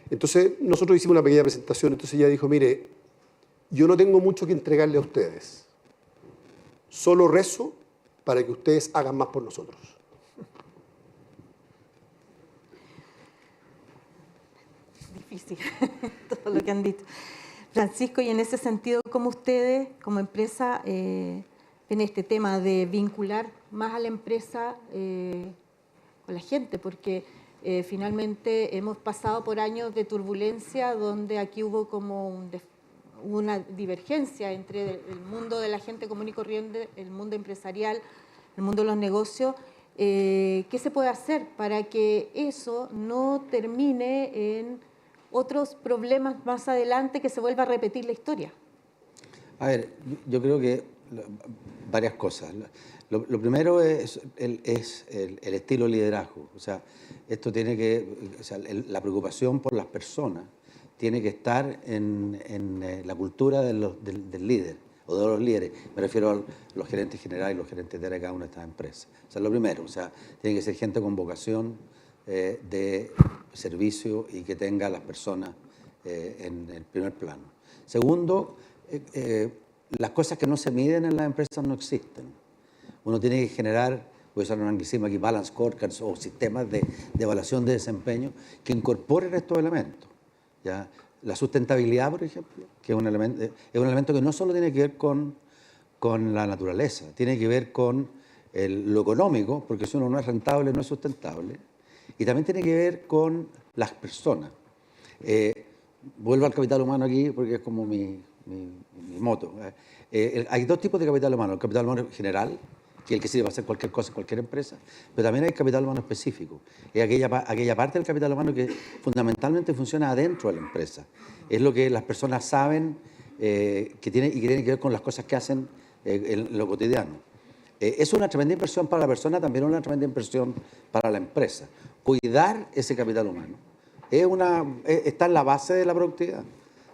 Entonces nosotros hicimos una pequeña presentación, entonces ella dijo, mire, yo no tengo mucho que entregarle a ustedes, solo rezo para que ustedes hagan más por nosotros. Difícil, todo lo que han dicho. Francisco, y en ese sentido, ¿cómo ustedes, como empresa, ven este tema de vincular más a la empresa con la gente? Porque finalmente hemos pasado por años de turbulencia donde aquí hubo como una divergencia entre el mundo de la gente común y corriente, el mundo empresarial, el mundo de los negocios. ¿Qué se puede hacer para que eso no termine en otros problemas más adelante, que se vuelva a repetir la historia? A ver, yo creo que varias cosas. Lo primero es el estilo de liderazgo. O sea, esto tiene que, la preocupación por las personas tiene que estar en la cultura del líder o de los líderes. Me refiero a los gerentes generales y los gerentes de cada una de estas empresas. O sea, lo primero, o sea, tiene que ser gente con vocación de servicio y que tenga a las personas en el primer plano. Segundo, las cosas que no se miden en las empresas no existen. Uno tiene que generar, voy a usar un anglicismo aquí, balance scorecards o sistemas de evaluación de desempeño que incorporen estos elementos, ¿ya? La sustentabilidad, por ejemplo, que es un elemento que no solo tiene que ver con la naturaleza, tiene que ver con lo económico, porque si uno no es rentable, no es sustentable, y también tiene que ver con las personas. Vuelvo al capital humano aquí porque es como mi moto. Hay dos tipos de capital humano: el capital humano general, que es el que sirve para hacer cualquier cosa en cualquier empresa, pero también hay capital humano específico. Es aquella parte del capital humano que fundamentalmente funciona adentro de la empresa. Es lo que las personas saben que tiene que ver con las cosas que hacen en lo cotidiano. Es una tremenda inversión para la persona, también una tremenda inversión para la empresa. Cuidar ese capital humano está en la base de la productividad,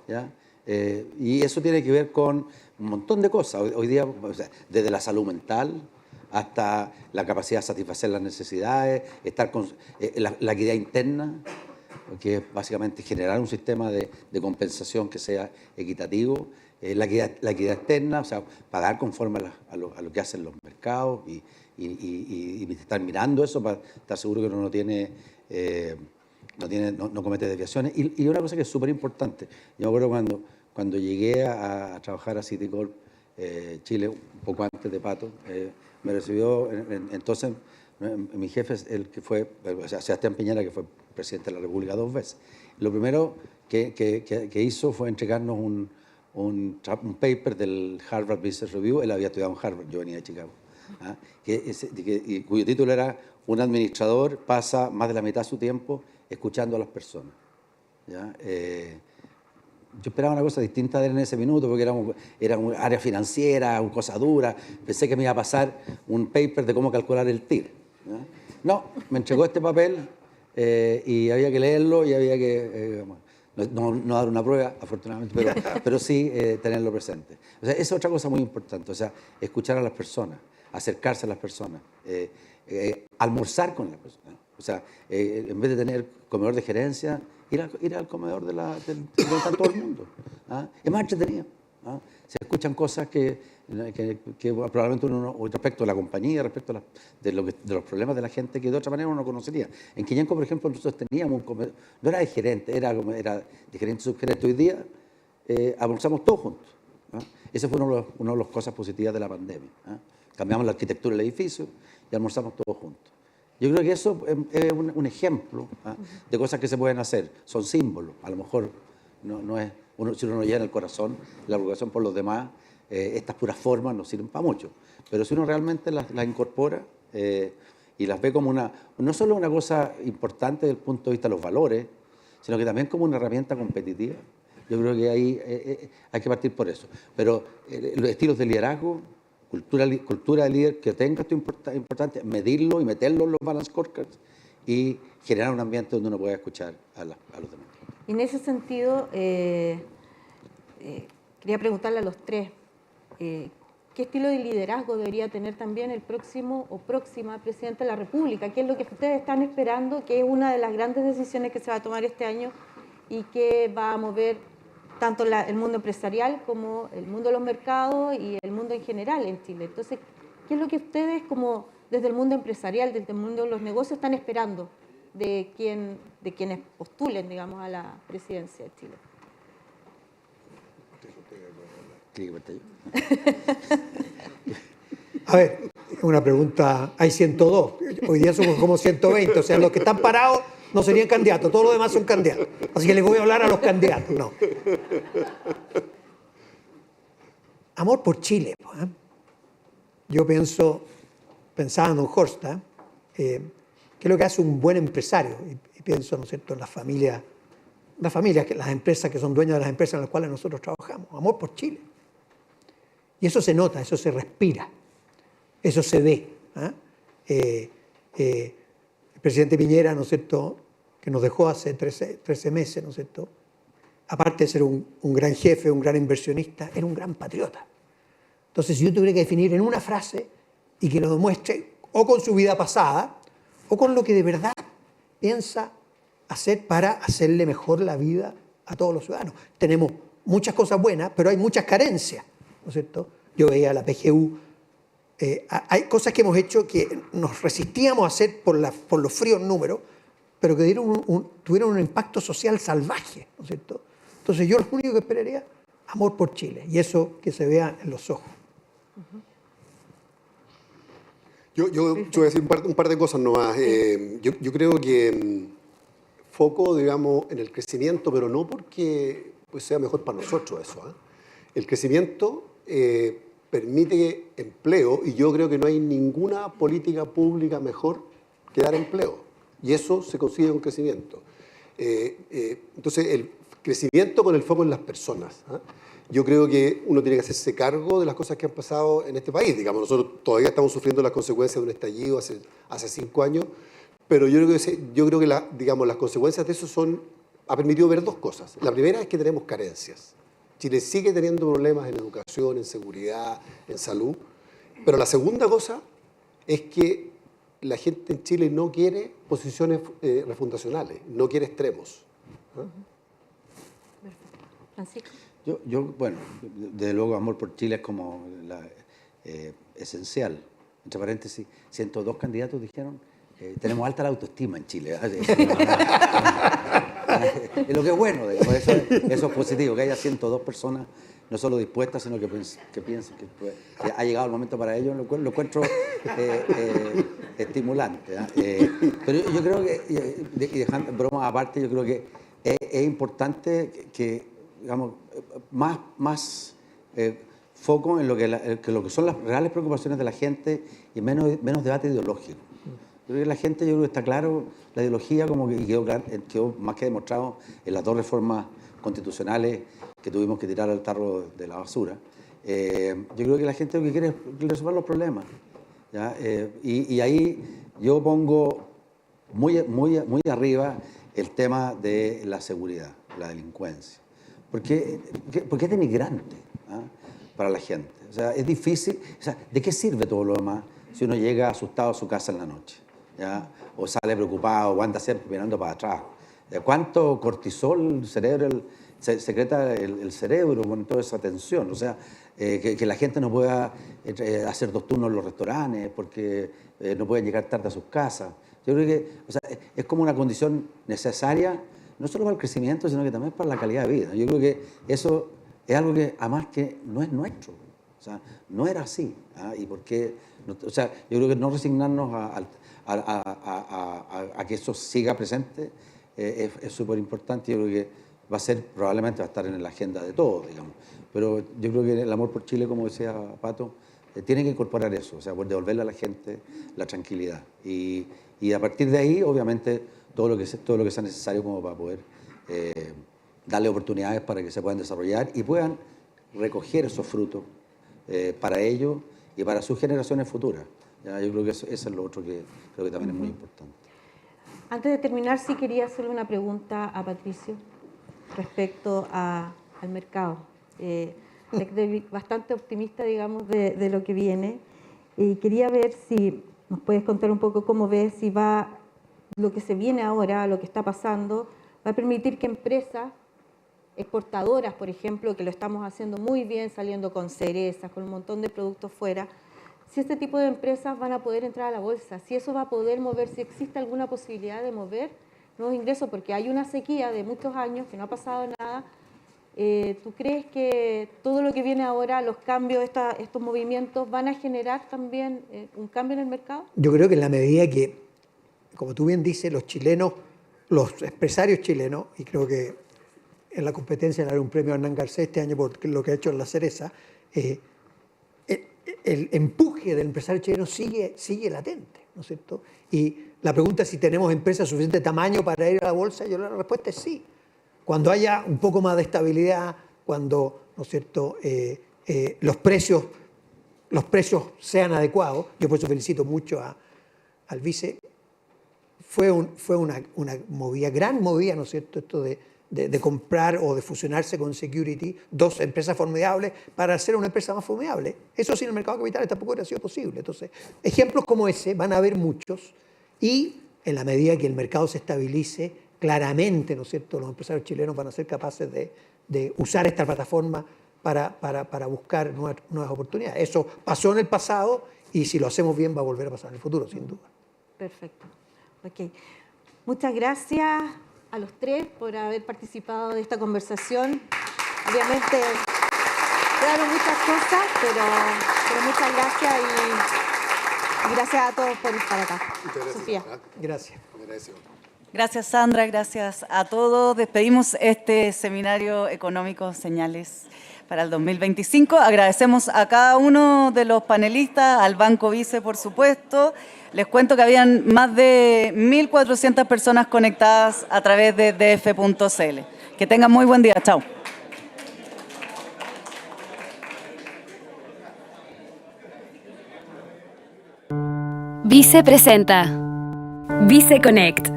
¿ya? Y eso tiene que ver con un montón de cosas. Hoy día, o sea, desde la salud mental hasta la capacidad de satisfacer las necesidades, estar con la equidad interna, que es básicamente generar un sistema de compensación que sea equitativo, la equidad externa, o sea, pagar conforme a lo que hacen los mercados y estar mirando eso para estar seguro que uno no comete desviaciones. Y una cosa que es súper importante, yo me acuerdo cuando llegué a trabajar a Citicorp Chile, un poco antes de Pato, me recibió entonces mi jefe, el que fue, o sea, Sebastián Piñera, que fue presidente de la República 2 veces. Lo primero que hizo fue entregarnos un paper del Harvard Business Review. Él había estudiado en Harvard, yo venía de Chicago, cuyo título era "Un administrador pasa más de la mitad de su tiempo escuchando a las personas", ¿ya? Yo esperaba una cosa distinta de él en ese minuto, porque era un área financiera, una cosa dura. Pensé que me iba a pasar un paper de cómo calcular el TIR, ¿ya? No, me entregó este papel y había que leerlo y había que no dar una prueba, afortunadamente, pero sí tenerlo presente. O sea, esa es otra cosa muy importante, o sea, escuchar a las personas, acercarse a las personas, almorzar con las personas. O sea, en vez de tener comedor de gerencia, ir al comedor donde está todo el mundo, ¿ah? Es más entretenido, ¿ah? Se escuchan cosas que probablemente uno, respecto a la compañía, respecto de los problemas de la gente, que de otra manera uno no conocería. En Quillenco, por ejemplo, nosotros teníamos un comedor, no era de gerente, era de gerente subgerente. Hoy día almorzamos todos juntos, ¿ah? Esa fue una de las cosas positivas de la pandemia, ¿ah? Cambiamos la arquitectura del edificio y almorzamos todos juntos. Yo creo que eso es un ejemplo, ¿ah? De cosas que se pueden hacer. Son símbolos. A lo mejor no es, si uno no lleva en el corazón la preocupación por los demás, estas puras formas no sirven para mucho. Pero si uno realmente las incorpora y las ve como no solo una cosa importante desde el punto de vista de los valores, sino que también como una herramienta competitiva, yo creo que ahí hay que partir por eso. Pero los estilos de liderazgo, cultura de líder que tenga, esto es importante, medirlo y meterlo en los balance scorecards y generar un ambiente donde uno pueda escuchar a los demás. En ese sentido, quería preguntarle a los tres, ¿qué estilo de liderazgo debería tener también el próximo o próxima presidente de la República? ¿Qué es lo que ustedes están esperando? Que es una de las grandes decisiones que se va a tomar este año y que va a mover tanto el mundo empresarial como el mundo de los mercados y el mundo en general en Chile. Entonces, ¿qué es lo que ustedes, como desde el mundo empresarial, desde el mundo de los negocios, están esperando de quienes postulen, digamos, a la presidencia de Chile? A ver, una pregunta, hay 102, hoy día somos como 120, o sea, los que están parados no serían candidatos, todos los demás son candidatos. Así que les voy a hablar a los candidatos. No. Amor por Chile. ¿Eh? Yo pensaba en don Horst, ¿qué es lo que hace un buen empresario? Y pienso, ¿no es cierto?, en las familias, las empresas que son dueñas de las empresas en las cuales nosotros trabajamos. Amor por Chile. Y eso se nota, eso se respira, eso se ve. El presidente Piñera, ¿no es cierto?, que nos dejó hace 13 meses, ¿no es cierto?, aparte de ser un gran jefe, un gran inversionista, era un gran patriota. Entonces, si yo tuviera que definir en una frase y que lo demuestre o con su vida pasada o con lo que de verdad piensa hacer para hacerle mejor la vida a todos los ciudadanos. Tenemos muchas cosas buenas, pero hay muchas carencias, ¿no es cierto? Yo veía la PGU, hay cosas que hemos hecho que nos resistíamos a hacer por los fríos números, pero que tuvieron un impacto social salvaje, ¿no es cierto? Entonces yo lo único que esperaría, amor por Chile, y eso que se vea en los ojos. Yo voy a decir un par de cosas nomás. Yo creo que foco, digamos, en el crecimiento, pero no porque pues, sea mejor para nosotros eso. El crecimiento permite empleo y yo creo que no hay ninguna política pública mejor que dar empleo. Y eso se consigue con crecimiento. Entonces, el crecimiento con el foco en las personas. Yo creo que uno tiene que hacerse cargo de las cosas que han pasado en este país. Digamos, nosotros todavía estamos sufriendo las consecuencias de un estallido hace 5 años, pero yo creo que digamos, las consecuencias de eso ha permitido ver dos cosas. La primera es que tenemos carencias. Chile sigue teniendo problemas en educación, en seguridad, en salud. Pero la segunda cosa es que la gente en Chile no quiere posiciones refundacionales, no quiere extremos. Francisco. Bueno, desde luego amor por Chile es como esencial. Entre paréntesis, 102 candidatos dijeron, tenemos alta la autoestima en Chile. Es lo que es bueno, digamos, eso es positivo, que haya 102 personas no solo dispuestas, sino que piensen que ha llegado el momento para ellos, lo encuentro estimulante. Pero yo creo que, y dejando bromas aparte, yo creo que es importante que digamos, más foco en lo que son las reales preocupaciones de la gente y menos debate ideológico. Yo creo que la gente, yo creo que está claro, la ideología como que quedó más que demostrado en las 2 reformas constitucionales que tuvimos que tirar al tarro de la basura. Yo creo que la gente lo que quiere es resolver los problemas, ¿ya? Y ahí yo pongo muy arriba el tema de la seguridad, la delincuencia. Porque es denigrante para la gente. O sea, es difícil. O sea, ¿de qué sirve todo lo demás si uno llega asustado a su casa en la noche? ¿Ya? O sale preocupado o anda siempre mirando para atrás. ¿Cuánto cortisol secreta el cerebro con toda esa tensión? O sea, que la gente no pueda hacer 2 turnos en los restaurantes porque no pueden llegar tarde a sus casas. Yo creo que o sea, es como una condición necesaria, no solo para el crecimiento, sino que también para la calidad de vida. Yo creo que eso es algo que, además, que no es nuestro. O sea, no era así. Y porque, o sea, yo creo que no resignarnos a que eso siga presente es súper importante. Yo creo que probablemente va a estar en la agenda de todos, digamos. Pero yo creo que el amor por Chile, como decía Pato, tiene que incorporar eso, o sea, por devolverle a la gente la tranquilidad. Y a partir de ahí, obviamente, todo lo que sea necesario como para poder darle oportunidades para que se puedan desarrollar y puedan recoger esos frutos para ellos y para sus generaciones futuras. ¿Ya? Yo creo que eso es lo otro que creo que también es muy importante. Antes de terminar, sí quería hacerle una pregunta a Patricio respecto al mercado. Bastante optimista, digamos, de lo que viene. Y quería ver si nos puedes contar un poco cómo ves si lo que se viene ahora, lo que está pasando, va a permitir que empresas exportadoras, por ejemplo, que lo estamos haciendo muy bien, saliendo con cerezas, con un montón de productos fuera, si este tipo de empresas van a poder entrar a la bolsa, si eso va a poder mover, si existe alguna posibilidad de mover nuevos ingresos, porque hay una sequía de muchos años que no ha pasado nada. ¿Tú crees que todo lo que viene ahora, los cambios, estos movimientos, van a generar también un cambio en el mercado? Yo creo que en la medida que, como tú bien dices, los chilenos, los empresarios chilenos, y creo que en la competencia le daré un premio a Hernán Garcés este año por lo que ha hecho en la cereza, el empuje del empresario chileno sigue latente, ¿no es cierto? Y la pregunta es si tenemos empresas de suficiente tamaño para ir a la bolsa, la respuesta es sí. Cuando haya un poco más de estabilidad, cuando, ¿no es cierto?, los precios sean adecuados, yo por eso felicito mucho al vice, fue una movida, gran movida, ¿no es cierto?, esto de de comprar o de fusionarse con Security, dos empresas formidables, para hacer una empresa más formidable. Eso sin el mercado de capitales tampoco hubiera sido posible. Entonces, ejemplos como ese van a haber muchos y en la medida que el mercado se estabilice, claramente, ¿no es cierto?, los empresarios chilenos van a ser capaces de usar esta plataforma para buscar nuevas oportunidades. Eso pasó en el pasado y si lo hacemos bien va a volver a pasar en el futuro, sin duda. Perfecto. Ok. Muchas gracias a los tres por haber participado de esta conversación. Obviamente, claro, muchas cosas, pero muchas gracias y gracias a todos por estar acá. Muchas gracias. Sofía. Gracias. Gracias, Sandra. Gracias a todos. Despedimos este seminario económico Señales para el 2025. Agradecemos a cada uno de los panelistas, al Banco Vice, por supuesto. Les cuento que habían más de 1.400 personas conectadas a través de df.cl. Que tengan muy buen día. Chao. Vice presenta Vice Connect,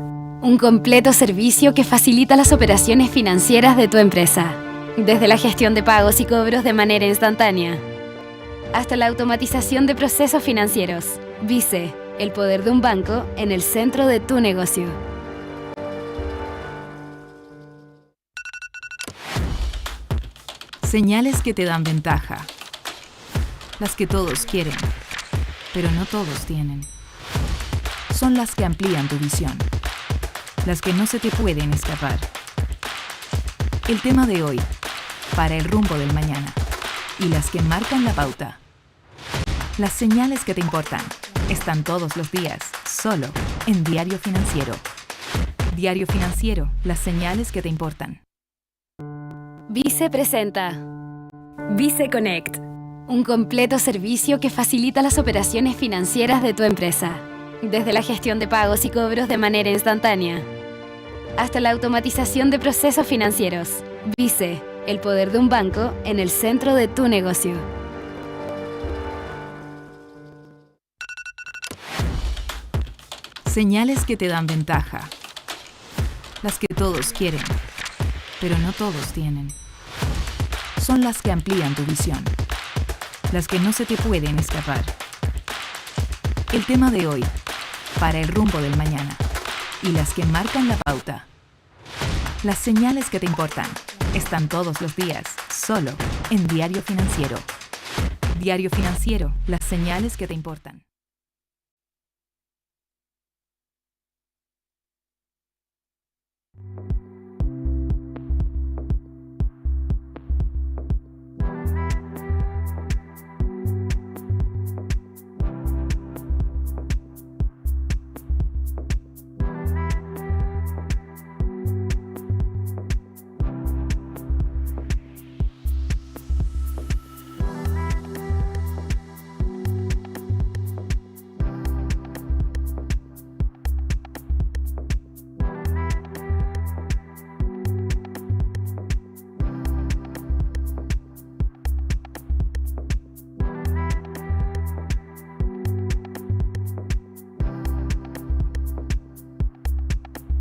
un completo servicio que facilita las operaciones financieras de tu empresa, desde la gestión de pagos y cobros de manera instantánea hasta la automatización de procesos financieros. Vice, el poder de un banco en el centro de tu negocio. Señales que te dan ventaja. Las que todos quieren, pero no todos tienen. Son las que amplían tu visión. Las que no se te pueden escapar. El tema de hoy, para el rumbo del mañana. Y las que marcan la pauta. Las señales que te importan están todos los días, solo en Diario Financiero. Diario Financiero, las señales que te importan. Vice presenta Vice Connect, un completo servicio que facilita las operaciones financieras de tu empresa, desde la gestión de pagos y cobros de manera instantánea hasta la automatización de procesos financieros. Vice, el poder de un banco en el centro de tu negocio. Señales que te dan ventaja. Las que todos quieren, pero no todos tienen. Son las que amplían tu visión. Las que no se te pueden escapar. El tema de hoy, para el rumbo del mañana. Y las que marcan la pauta. Las señales que te importan están todos los días, solo en Diario Financiero. Diario Financiero, las señales que te importan.